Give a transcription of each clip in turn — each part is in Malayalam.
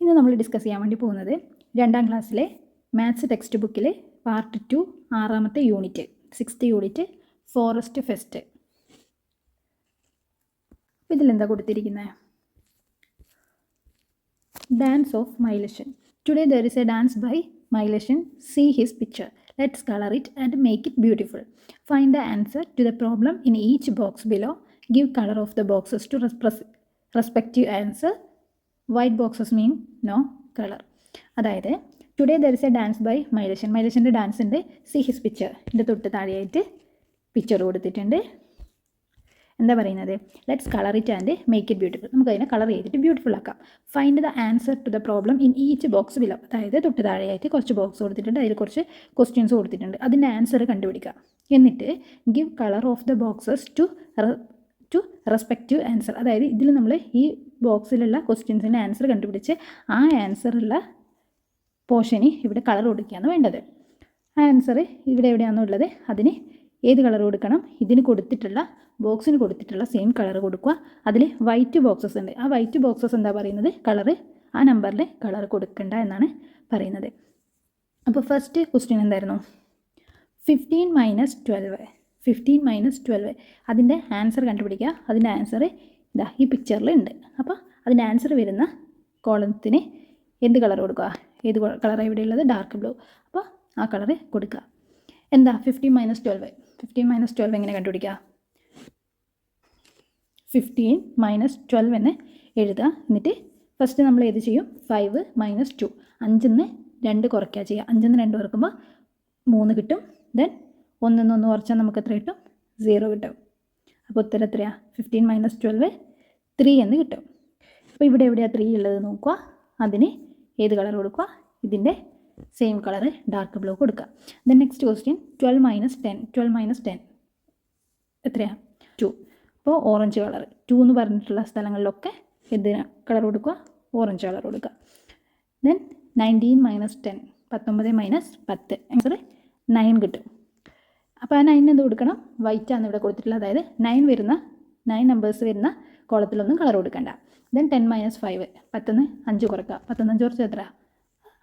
ഇന്ന് നമ്മൾ ഡിസ്കസ് ചെയ്യാൻ വേണ്ടി പോകുന്നത് 2ാം ക്ലാസ്സിലെ മാത്സ് ടെക്സ്റ്റ് ബുക്കിൽ പാർട്ട് 2 6ാമത്തെ unit 6th unit forest fest. അപ്പോൾ ഇതിലെന്താ കൊടുത്തിരിക്കുന്നത്? ഡാൻസ് ഓഫ് മൈലഷൻ. Today there is a dance by മൈലഷൻ. See his picture. Let's colour it and make it beautiful. Find the answer to the problem in each box below. Give colour of the boxes to respective answer. White boxes mean no colour. അതായത് today there is a dance by മൈലഷൻ. മൈലഷൻ്റെ ഡാൻസ് ഉണ്ട്. See his picture. ഇതിൻ്റെ തൊട്ട് താഴെയായിട്ട് പിക്ചർ കൊടുത്തിട്ടുണ്ട്. എന്താ പറയുന്നത്? Let's colour it and make it beautiful. നമുക്ക് അതിനെ കളർ ചെയ്തിട്ട് ബ്യൂട്ടിഫുൾ ആക്കാം. Find the answer to the problem in each box below. അതായത് തൊട്ട് താഴെയായിട്ട് കുറച്ച് ബോക്സ് കൊടുത്തിട്ടുണ്ട്, അതിൽ കുറച്ച് ക്വസ്റ്റ്യൻസ് കൊടുത്തിട്ടുണ്ട്. അതിൻ്റെ ആൻസർ കണ്ടുപിടിക്കുക. എന്നിട്ട് give colour of the boxes to respective answer. അതായത് ഇതിൽ നമ്മൾ ഈ ബോക്സിലുള്ള ക്വസ്റ്റ്യൻസിൻ്റെ ആൻസർ കണ്ടുപിടിച്ച് ആ ആൻസറുള്ള പോർഷന് ഇവിടെ കളർ കൊടുക്കുകയാണ് വേണ്ടത്. ആ ആൻസർ ഇവിടെ എവിടെയാണോ ഉള്ളത് അതിന് ഏത് കളർ കൊടുക്കണം? ഇതിന് കൊടുത്തിട്ടുള്ള ബോക്സിന് കൊടുത്തിട്ടുള്ള സെയിം കളർ കൊടുക്കുക. അതിൽ വൈറ്റ് ബോക്സസ് ഉണ്ട്. ആ വൈറ്റ് ബോക്സസ് എന്താ പറയുന്നത്? കളറ് ആ നമ്പറിൽ കളർ കൊടുക്കണ്ട എന്നാണ് പറയുന്നത്. അപ്പോൾ ഫസ്റ്റ് ക്വസ്റ്റ്യൻ എന്തായിരുന്നു? 15 - 12. 15 - 12 അതിൻ്റെ ആൻസർ കണ്ടുപിടിക്കുക. അതിൻ്റെ ആൻസർ ഇതാ ഈ പിക്ചറിലുണ്ട്. അപ്പോൾ അതിൻ്റെ ആൻസർ വരുന്ന കോളത്തിന് എന്ത് കളർ കൊടുക്കുക? ഏത് കളറാണ് ഇവിടെ ഉള്ളത്? Dark blue. അപ്പോൾ ആ കളർ കൊടുക്കുക. എന്താ 15 - 12? 15 - 12 എങ്ങനെ കണ്ടുപിടിക്കുക? 15 - 12 എന്ന് എഴുതുക. എന്നിട്ട് ഫസ്റ്റ് നമ്മൾ ഏത് ചെയ്യും? 5 - 2. 5-ന്ന് 2 കുറയ്ക്കുക ചെയ്യുക. 5-ന്ന് 2 കുറക്കുമ്പോൾ 3 കിട്ടും. ദെൻ 1-ന്ന് 1 കുറച്ചാൽ നമുക്ക് എത്ര കിട്ടും? 0 കിട്ടും. അപ്പോൾ ഉത്തരം എത്രയാണ്? 15 - 12 3 എന്ന് കിട്ടും. അപ്പോൾ ഇവിടെ എവിടെയാണ് 3 ഉള്ളത് നോക്കുക. അതിന് ഏത് കളർ കൊടുക്കുക? ഇതിൻ്റെ സെയിം കളർ ഡാർക്ക് ബ്ലൂ കൊടുക്കുക. Then next question 12 - 10. 12 - 10 എത്രയാണ്? 2. അപ്പോൾ ഓറഞ്ച് കളർ. 2 എന്ന് പറഞ്ഞിട്ടുള്ള സ്ഥലങ്ങളിലൊക്കെ എന്തിന് കളർ കൊടുക്കുക? ഓറഞ്ച് കളർ കൊടുക്കുക. ദെൻ 19 - 10. 19 - 10 ആൻസർ 9 കിട്ടും. അപ്പോൾ ആ 9 എന്ത് കൊടുക്കണം? വൈറ്റ് ആണ് ഇവിടെ കൊടുത്തിട്ടുള്ളത്. അതായത് 9 നമ്പേഴ്സ് വരുന്ന കോളത്തിലൊന്നും കളർ കൊടുക്കണ്ട. ദെൻ 10 - 5. 10-ന്ന് 5 കുറക്കുക. 10-ന്ന് 5 കുറച്ച് എത്ര?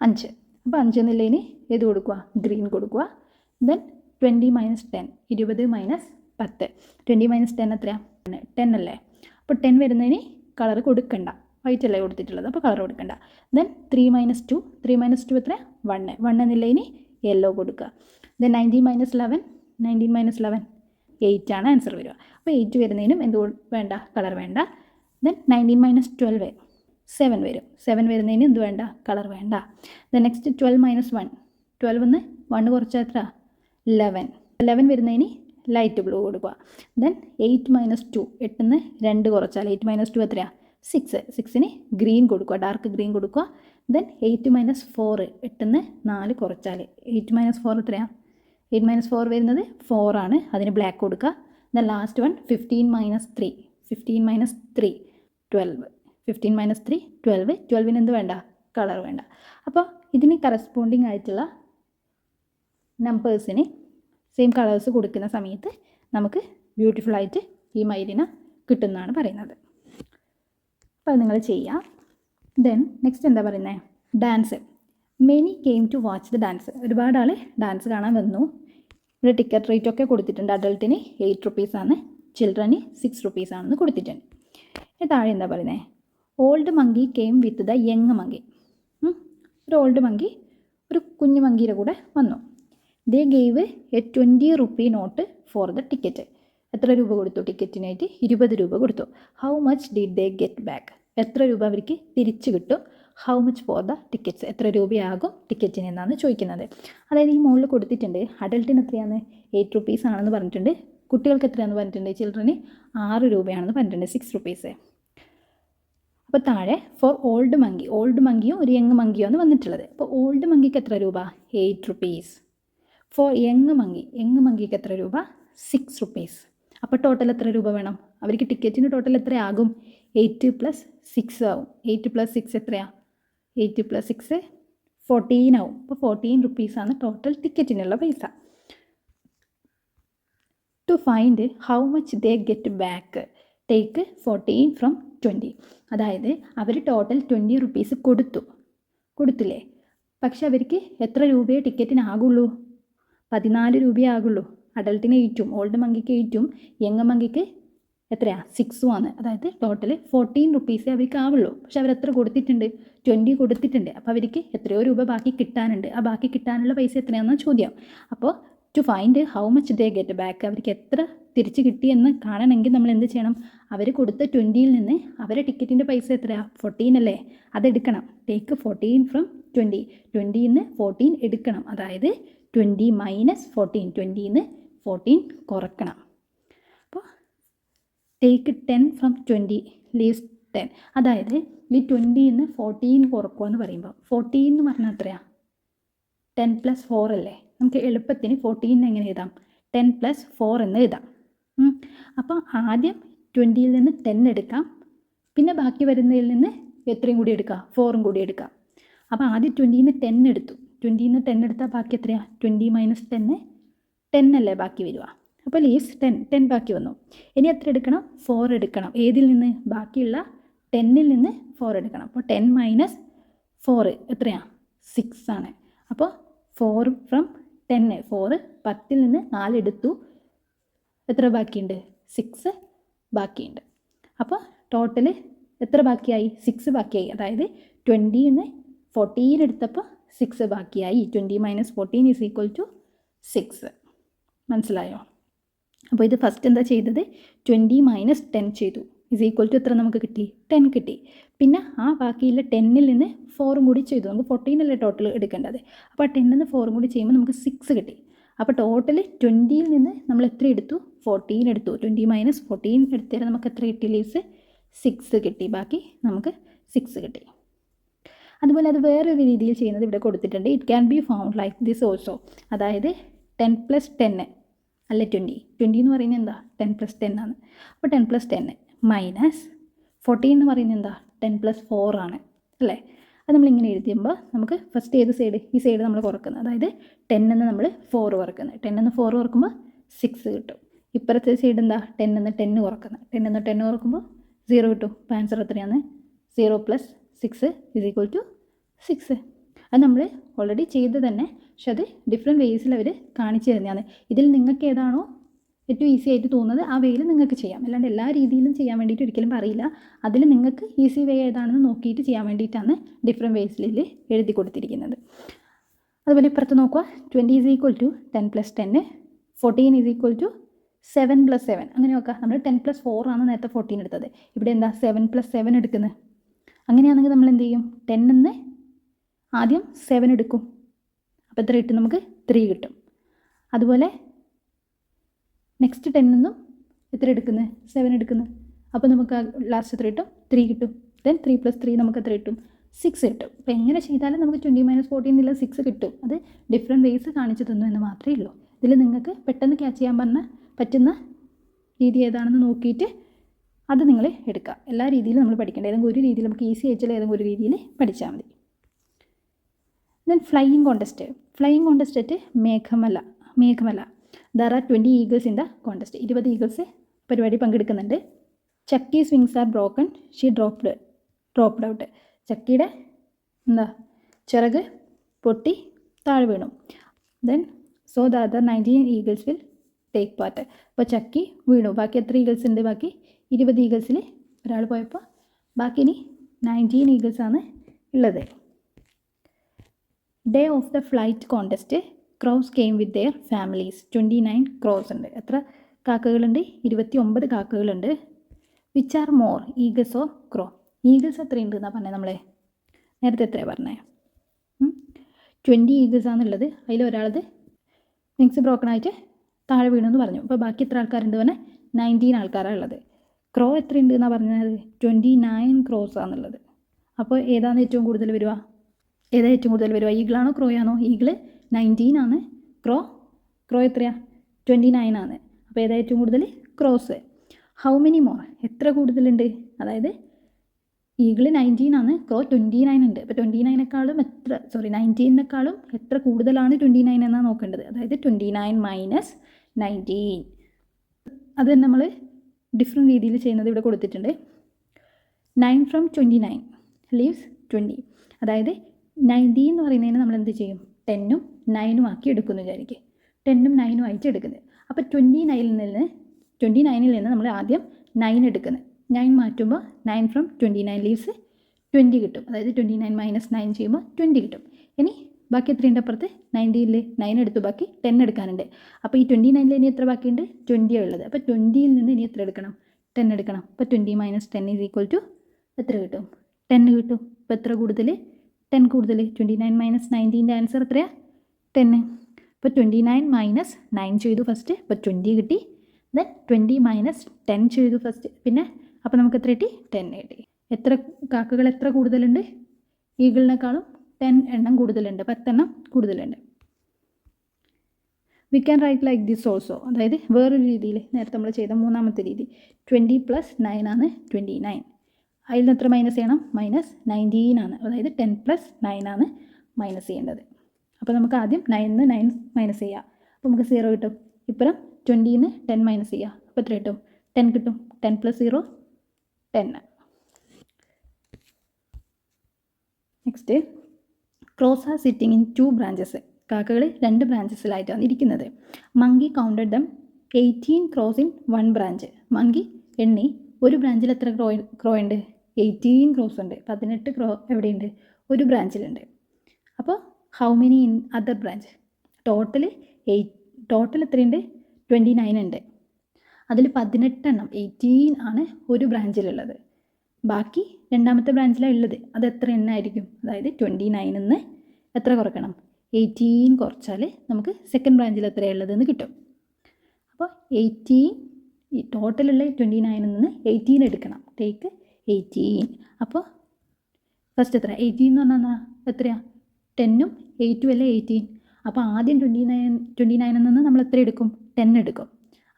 5. അപ്പോൾ 5 എന്നുള്ളതിന് ഏത് കൊടുക്കുക? ഗ്രീൻ കൊടുക്കുക. ദെൻ 20 - 10. 20 - 10. 20 - 10 എത്രയാണ്? 10 അല്ലേ? അപ്പോൾ 10 വരുന്നതിന് കളർ കൊടുക്കണ്ട. വൈറ്റ് അല്ലേ കൊടുത്തിട്ടുള്ളത്, അപ്പോൾ കളർ കൊടുക്കണ്ട. ദെൻ 3 - 2. 3 - 2 എത്ര? 1. 1 എന്നുള്ളതിന് യെല്ലോ കൊടുക്കുക. ദെൻ 19 - 11. 19 - 11 8 ആണ് ആൻസർ വരിക. അപ്പോൾ 8 വരുന്നതിനും എന്ത് വേണ്ട? കളർ വേണ്ട. ദെൻ 19 - 12 7 വരും. 7 വരുന്നതിന് എന്ത് വേണ്ട? കളർ വേണ്ട. Then next 12 - 1. 12-ന്ന് 1 കുറച്ചാൽ എത്ര? 11. 11 വരുന്നതിന് ലൈറ്റ് ബ്ലൂ കൊടുക്കുക. ദെൻ 8 - 2. 8-ന്ന് 2 കുറച്ചാൽ 8 - 2 എത്രയാണ്? 6. 6-ന് ഗ്രീൻ കൊടുക്കുക, ഡാർക്ക് ഗ്രീൻ കൊടുക്കുക. ദെൻ 8 - 4. 8-ന്ന് 4 കുറച്ചാൽ 8 - 4 എത്രയാണ്? 8 - 4 വരുന്നത് 4 ആണ്. അതിന് ബ്ലാക്ക് കൊടുക്കുക. Then last one 15 - 3. 15 - 3 12. 15 - 3 12. 12-ന് എന്ത് വേണ്ട? കളർ വേണ്ട. അപ്പോൾ ഇതിന് കറസ്പോണ്ടിങ് ആയിട്ടുള്ള നമ്പേഴ്സിന് സെയിം കളേഴ്സ് കൊടുക്കുന്ന സമയത്ത് നമുക്ക് ബ്യൂട്ടിഫുൾ ആയിട്ട് ഈ മയിലിനെ കിട്ടുന്നതാണ് പറയുന്നത്. അപ്പോൾ അത് നിങ്ങൾ ചെയ്യാം. ദെൻ നെക്സ്റ്റ് എന്താ പറയുന്നത്? Dance. Many came to watch the dance. ഒരുപാട് ആൾ ഡാൻസ് കാണാൻ വന്നു. ഇവിടെ ടിക്കറ്റ് റേറ്റ് ഒക്കെ കൊടുത്തിട്ടുണ്ട്. അഡൾട്ടിന് 8 റുപ്പീസാണ്, ചിൽഡ്രന് 6 റുപ്പീസാണെന്ന് കൊടുത്തിട്ടുണ്ട്. താഴെ എന്താ പറയുന്നത്? Old monkey came with the young monkey. ഒരു ഓൾഡ് മങ്കി ഒരു കുഞ്ഞു മങ്കിയുടെ കൂടെ വന്നു. They gave A 20 rupee note for the ticket. എത്ര രൂപ കൊടുത്തു ടിക്കറ്റിനായിട്ട്? 20 രൂപ കൊടുത്തു. How much did they get back? എത്ര രൂപ അവർക്ക് തിരിച്ചു കിട്ടും? How much for the tickets? എത്ര രൂപയാകും ടിക്കറ്റിന് എന്നാണ് ചോദിക്കുന്നത്. അതായത് ഈ മുകളിൽ കൊടുത്തിട്ടുണ്ട്. അഡൾട്ടിന് എത്രയാണ്? 8 റുപ്പീസ് ആണെന്ന് പറഞ്ഞിട്ടുണ്ട്. കുട്ടികൾക്ക് എത്രയാണെന്ന് പറഞ്ഞിട്ടുണ്ട്? ചിൽഡ്രന് 6 രൂപയാണെന്ന് പറഞ്ഞിട്ടുണ്ട്, 6 റുപ്പീസ്. അപ്പോൾ താഴെ ഫോർ ഓൾഡ് മങ്കി. ഓൾഡ് മങ്കിയോ ഒരു യങ് മങ്കിയോ ആണ് വന്നിട്ടുള്ളത്. അപ്പോൾ ഓൾഡ് മങ്കിക്ക് എത്ര രൂപ? 8 റുപ്പീസ്. ഫോർ യങ് മങ്കിക്ക് എത്ര രൂപ? 6 റുപ്പീസ്. അപ്പോൾ ടോട്ടൽ എത്ര രൂപ വേണം? അവർക്ക് ടിക്കറ്റിന് ടോട്ടൽ എത്രയാകും? 8 + 6 ആവും. 8 + 6 എത്രയാണ്? 8 + 6 14 ആവും. അപ്പോൾ 14 റുപ്പീസാണ് ടോട്ടൽ ടിക്കറ്റിനുള്ള പൈസ. To find how much they get back. Take 14 from 20. അതായത് അവർ ടോട്ടൽ 20 റുപ്പീസ് കൊടുത്തില്ലേ, പക്ഷെ അവർക്ക് എത്ര രൂപയെ ടിക്കറ്റിനാകുള്ളൂ? 14 രൂപയേ ആകുള്ളൂ. അഡൾട്ടിന് 8ഉം ഓൾഡ് മങ്കിക്ക് 8ഉം യങ് മങ്കിക്ക് എത്രയാണ് 6ഉം ആണ്. അതായത് ടോട്ടൽ 14 റുപ്പീസേ അവർക്ക് ആവുള്ളൂ. പക്ഷെ അവരെത്ര കൊടുത്തിട്ടുണ്ട്? 20 കൊടുത്തിട്ടുണ്ട്. അപ്പോൾ അവർക്ക് എത്രയോ രൂപ ബാക്കി കിട്ടാനുണ്ട്. ആ ബാക്കി കിട്ടാനുള്ള പൈസ എത്രയാണെന്നാണ് ചോദ്യം. അപ്പോൾ to find how much they get back, അവർക്ക് എത്ര തിരിച്ച് കിട്ടിയെന്ന് കാണണമെങ്കിൽ നമ്മൾ എന്ത് ചെയ്യണം? അവർ കൊടുത്ത 20യിൽ നിന്ന് അവരെ ടിക്കറ്റിൻ്റെ പൈസ എത്രയാണ്? 14 അല്ലേ, അതെടുക്കണം. Take 14 from 20. 20യിൽ നിന്ന് 14 എടുക്കണം. അതായത് 20 മൈനസ് 14, 20യിൽ നിന്ന് 14 കുറക്കണം. അപ്പോൾ ടേക്ക് 10 ഫ്രം 20 ലീവ്സ് 10. അതായത് ഈ 20യിൽ നിന്ന് 14 കുറക്കുക എന്ന് പറയുമ്പോൾ 14 എന്ന് പറഞ്ഞാൽ എത്രയാണ്? 10 + 4 അല്ലേ. നമുക്ക് എളുപ്പത്തിന് 14 എങ്ങനെ എഴുതാം? 10 + 4 എന്ന് എഴുതാം. അപ്പോൾ ആദ്യം 20യിൽ നിന്ന് 10 എടുക്കാം, പിന്നെ ബാക്കി വരുന്നതിൽ നിന്ന് എത്രയും കൂടി എടുക്കാം? 4ഉം കൂടി എടുക്കാം. അപ്പോൾ ആദ്യം 20യിൽ നിന്ന് 10 എടുത്തു. 20യിൽ നിന്ന് 10 എടുത്താൽ ബാക്കി എത്രയാണ്? 20 മൈനസ് 10 അല്ലേ ബാക്കി വരിക. അപ്പോൾ ലീവ്സ് 10 ബാക്കി വന്നു. ഇനി എത്ര എടുക്കണം? 4 എടുക്കണം. ഏതിൽ നിന്ന്? ബാക്കിയുള്ള 10ൽ നിന്ന് 4 എടുക്കണം. അപ്പോൾ 10 മൈനസ് 4 എത്രയാണ്? 6 ആണ്. അപ്പോൾ 4 ഫ്രം 10, 4 10ൽ നിന്ന് 4 എടുത്തു. എത്ര ബാക്കിയുണ്ട്? 6 ബാക്കിയുണ്ട്. അപ്പോൾ ടോട്ടൽ എത്ര ബാക്കിയായി? 6 ബാക്കിയായി. അതായത് 20ൽ നിന്ന് 14 എടുത്തപ്പോൾ 6 ബാക്കിയായി. 20 മൈനസ് 14 ഈസ് ഈക്വൽ ടു 6. മനസ്സിലായോ? അപ്പോൾ ഇത് ഫസ്റ്റ് എന്താ ചെയ്തത്? 20 മൈനസ് 10 ചെയ്തു. ഈസ് ഈക്വൽ ടു എത്ര നമുക്ക് കിട്ടി? 10 കിട്ടി. പിന്നെ ആ ബാക്കിയുള്ള 10ൽ നിന്ന് 4ഉം കൂടി ചെയ്തു. നമുക്ക് 14 അല്ലേ ടോട്ടൽ എടുക്കേണ്ടത്. അപ്പോൾ 10ൽ നിന്ന് 4ഉം കൂടി ചെയ്യുമ്പോൾ നമുക്ക് 6 കിട്ടി. അപ്പോൾ ടോട്ടൽ 20യിൽ നിന്ന് നമ്മൾ എത്ര എടുത്തു? 14 എടുത്തു. 20 മൈനസ് 14 എടുത്തതിന് നമുക്ക് എത്ര കിട്ടി? ലീവ്സ് 6 കിട്ടി. ബാക്കി നമുക്ക് 6 കിട്ടി. അതുപോലെ അത് വേറൊരു രീതിയിൽ ചെയ്യുന്നത് ഇവിടെ കൊടുത്തിട്ടുണ്ട്. It can be found like this also. അതായത് 10 + 10 അല്ല 20 എന്ന് പറയുന്നത് എന്താ? 10 + 10 ആണ്. അപ്പോൾ 10 + 10 മൈനസ് 14 എന്ന് പറയുന്നത് എന്താ? 10 + 4 ആണ് അല്ലേ. അത് നമ്മളിങ്ങനെ എഴുതിയുമ്പോൾ നമുക്ക് ഫസ്റ്റ് ഏത് സൈഡ്? ഈ സൈഡ് നമ്മൾ കുറക്കുന്നത്. അതായത് 10 എന്ന് നമ്മൾ 4 കുറക്കുന്നത്. 10 എന്ന് 4 കുറക്കുമ്പോൾ 6 കിട്ടും. ഇപ്പുറത്തെ സൈഡ് എന്താ? 10 എന്ന് 10 കുറക്കുന്നത്. 10 എന്ന് 10 കുറക്കുമ്പോൾ 0 കിട്ടും. അപ്പോൾ ആൻസർ എത്രയാണ്? 0 + 6 = 6. അത് നമ്മൾ ഓൾറെഡി ചെയ്ത് തന്നെ, പക്ഷെ അത് ഡിഫറെൻറ്റ് വേസിൽ അവർ കാണിച്ചു തരുന്നതാണ്. ഇതിൽ നിങ്ങൾക്ക് ഏതാണോ ഏറ്റവും ഈസി ആയിട്ട് തോന്നുന്നത് ആ വേയിൽ നിങ്ങൾക്ക് ചെയ്യാം. അല്ലാണ്ട് എല്ലാ രീതിയിലും ചെയ്യാൻ വേണ്ടിയിട്ട് ഒരിക്കലും പറയില്ല. അതിൽ നിങ്ങൾക്ക് ഈസി വേ ഏതാണെന്ന് നോക്കിയിട്ട് ചെയ്യാൻ വേണ്ടിയിട്ടാണ് ഡിഫറെൻറ്റ് വേസിൽ എഴുതി കൊടുത്തിരിക്കുന്നത്. അതുപോലെ ഇപ്പുറത്ത് നോക്കുക. 20 = 10 + 10, 14 = 7 + 7. അങ്ങനെ നോക്കുക. നമ്മൾ 10 + 4 ആണ് നേരത്തെ 14 എടുത്തത്. ഇവിടെ എന്താ? 7 + 7 എടുക്കുന്നത്. അങ്ങനെയാണെങ്കിൽ നമ്മൾ എന്ത് ചെയ്യും? 10 നിന്ന് ആദ്യം 7 എടുക്കും. അപ്പോൾ എത്ര കിട്ടും? നമുക്ക് 3 കിട്ടും. അതുപോലെ നെക്സ്റ്റ് 10 നിന്നും എത്ര എടുക്കുന്നത്? 7 എടുക്കുന്നത്. അപ്പോൾ നമുക്ക് ലാസ്റ്റ് എത്ര കിട്ടും? 3 കിട്ടും. ദെൻ 3 + 3 നമുക്ക് എത്ര കിട്ടും? 6 കിട്ടും. അപ്പോൾ എങ്ങനെ ചെയ്താലും നമുക്ക് 20 - 14 എന്നുള്ള 6 കിട്ടും. അത് ഡിഫറെൻറ്റ് വേസ് കാണിച്ചു തന്നു എന്ന് മാത്രമേ ഉള്ളൂ. ഇതിൽ നിങ്ങൾക്ക് പെട്ടെന്ന് ക്യാച്ച് ചെയ്യാൻ പറ്റുന്ന രീതി ഏതാണെന്ന് നോക്കിയിട്ട് അത് നിങ്ങൾ എടുക്കുക. എല്ലാ രീതിയിലും നമ്മൾ പഠിക്കേണ്ട. ഏതെങ്കിലും ഒരു രീതിയിൽ നമുക്ക് ഈസി ആയിട്ടുള്ള ഏതെങ്കിലും ഒരു രീതിയിൽ പഠിച്ചാൽ മതി. Then flying contest Meghamala. There are 20 eagles in the contest. 20 eagles പരിപാടി പങ്കെടുക്കുന്നുണ്ട്. Chakki's wings are broken, she dropped out. ചക്കിയുടെ ചിറക് പൊട്ടി താഴെ വീണു. Then so the other 19 eagles will take part. അപ്പോൾ ചക്കി വീണു. ബാക്കി എത്ര ഈഗിൾസ് ഉണ്ട്? ബാക്കി 20 ഈഗിൾസിൽ ഒരാൾ പോയപ്പോൾ ബാക്കി ഇനി 19 ഈഗിൾസാണ് ഉള്ളത്. Day of the flight contest crows came with their families. 29 crows ഉണ്ട്. എത്ര കാക്കകളുണ്ട്? 29 കാക്കകളുണ്ട്. Which are more, eagles or crow? Eagles എത്രയുണ്ട് എന്നാണ് പറഞ്ഞത്? നമ്മളെ നേരത്തെ എത്രയാണ് പറഞ്ഞത്? 20 ഈഗിൾസ് ആണുള്ളത്. അതിലൊരാളത് വിങ്സ് ബ്രോക്കൺ ആയിട്ട് താഴെ വീണെന്ന് പറഞ്ഞു. അപ്പോൾ ബാക്കി എത്ര ആൾക്കാരുണ്ട് പറഞ്ഞാൽ 19 ആൾക്കാരാണ് ഉള്ളത്. ക്രോ എത്രയുണ്ട് എന്നാണ് പറഞ്ഞത്? 29 ക്രോസ് ആണുള്ളത്. അപ്പോൾ ഏതാണ് ഏറ്റവും കൂടുതൽ വരിക? ഈഗിളാണോ ക്രോയാണോ? ഈഗിള് 19 ആണ്. ക്രോ എത്രയാണ്? 29 ആണ്. അപ്പോൾ ഏതാ ഏറ്റവും കൂടുതൽ? ക്രോസ്. ഹൗ മെനി മോർ, എത്ര കൂടുതലുണ്ട്? അതായത് ഈഗിള് 19 ആണ്, ക്രോ 29 ഉണ്ട്. അപ്പോൾ 29നേക്കാളും 19നേക്കാളും എത്ര കൂടുതലാണ് 29 എന്നാണ് നോക്കേണ്ടത്. അതായത് 29 - 19. അത് നമ്മൾ ഡിഫറെൻറ്റ് രീതിയിൽ ചെയ്യുന്നത് ഇവിടെ കൊടുത്തിട്ടുണ്ട്. 9 ഫ്രം 29 ലീവ്സ് 20. അതായത് 90 എന്ന് പറയുന്നതിന് നമ്മൾ എന്ത് ചെയ്യും? 10ഉം 9ഉം ആക്കി എടുക്കുമെന്ന് വിചാരിക്കുക. 10ഉം 9ഉം ആയിട്ട് എടുക്കുന്നത്. അപ്പോൾ 29ൽ നിന്ന് നമ്മൾ ആദ്യം 9 എടുക്കുന്നത്. 9 മാറ്റുമ്പോൾ 9 ഫ്രം 29 ലീവ്സ് 20 കിട്ടും. അതായത് 29 മൈനസ് 9 ചെയ്യുമ്പോൾ 20 കിട്ടും. ഇനി ബാക്കി എത്രയുണ്ട് അപ്പുറത്ത്? 90ൽ 9 എടുത്തു, ബാക്കി 10 എടുക്കാനുണ്ട്. അപ്പോൾ ഈ 29ൽ ഇനി എത്ര ബാക്കിയുണ്ട്? 20 ഉള്ളത്. അപ്പോൾ 20ൽ നിന്ന് ഇനി എത്ര എടുക്കണം? 10 എടുക്കണം. അപ്പോൾ 20 മൈനസ് 10 ഈസ് ഈക്വൽ ടു എത്ര കിട്ടും? 10 കിട്ടും. അപ്പോൾ എത്ര കൂടുതൽ? 10 കൂടുതൽ. 29 മൈനസ് 90ൻ്റെ ആൻസർ എത്രയാണ്? 10. അപ്പോൾ 29 മൈനസ് 9 ചെയ്തു ഫസ്റ്റ്, അപ്പോൾ 20 കിട്ടി. ദെൻ 20 മൈനസ് 10 ചെയ്തു ഫസ്റ്റ്, പിന്നെ അപ്പോൾ നമുക്ക് എത്ര കിട്ടി? 10 കിട്ടി. എത്ര കാക്കകൾ എത്ര കൂടുതലുണ്ട്? ഈഗിളിനേക്കാളും 10 എണ്ണം കൂടുതലുണ്ട്, 10 എണ്ണം കൂടുതലുണ്ട്. We can write like this also. അതായത് വേറൊരു രീതിയിൽ നേരത്തെ നമ്മൾ ചെയ്ത മൂന്നാമത്തെ രീതി 20 പ്ലസ് 9 ആണ് 29. അതിൽ നിന്ന് എത്ര മൈനസ് ചെയ്യണം? മൈനസ് 19 ആണ്. അതായത് 10 പ്ലസ് 9 ആണ് മൈനസ് ചെയ്യേണ്ടത്. അപ്പോൾ നമുക്ക് ആദ്യം 9 9 മൈനസ് ചെയ്യാം. അപ്പോൾ നമുക്ക് 0 കിട്ടും. ഇപ്പുറം 20 10 മൈനസ് ചെയ്യുക. അപ്പോൾ എത്ര കിട്ടും? 10 കിട്ടും. 10 plus 0 10. Next, crows are sitting in 2 branches. കാക്കകൾ 2 ബ്രാഞ്ചസിലായിട്ടാണ് ഇരിക്കുന്നത്. Monkey counted them 18 crows in 1 branch. Monkey എണ്ണി ഒരു ബ്രാഞ്ചിൽ എത്ര ക്രോ ഉണ്ട്? 18 ക്രോസ് ഉണ്ട്. 18 ക്രോ എവിടെയുണ്ട്? ഒരു ബ്രാഞ്ചിലുണ്ട്. അപ്പോൾ how many in other branch? Total എത്രയുണ്ട്? 29 ഉണ്ട്. അതിൽ 18 എണ്ണം 18 ആണ് ഒരു ബ്രാഞ്ചിലുള്ളത്. ബാക്കി രണ്ടാമത്തെ ബ്രാഞ്ചിലാണ് ഉള്ളത്. അത് എത്ര എണ്ണമായിരിക്കും? അതായത് 29 നിന്ന് എത്ര കുറക്കണം? 18 കുറച്ചാൽ നമുക്ക് സെക്കൻഡ് ബ്രാഞ്ചിൽ എത്രയാണ് ഉള്ളതെന്ന് കിട്ടും. അപ്പോൾ 18 ഈ ടോട്ടലുള്ള 29 നിന്ന് 18 എടുക്കണം. ടേക്ക് 18. അപ്പോൾ ഫസ്റ്റ് എത്ര? 18 എന്ന് പറഞ്ഞാൽ എത്രയാണ്? 10ഉം 8ഉം അല്ലേ 18. അപ്പോൾ ആദ്യം 29 നിന്ന് നമ്മൾ എത്ര എടുക്കും? 10 എടുക്കും.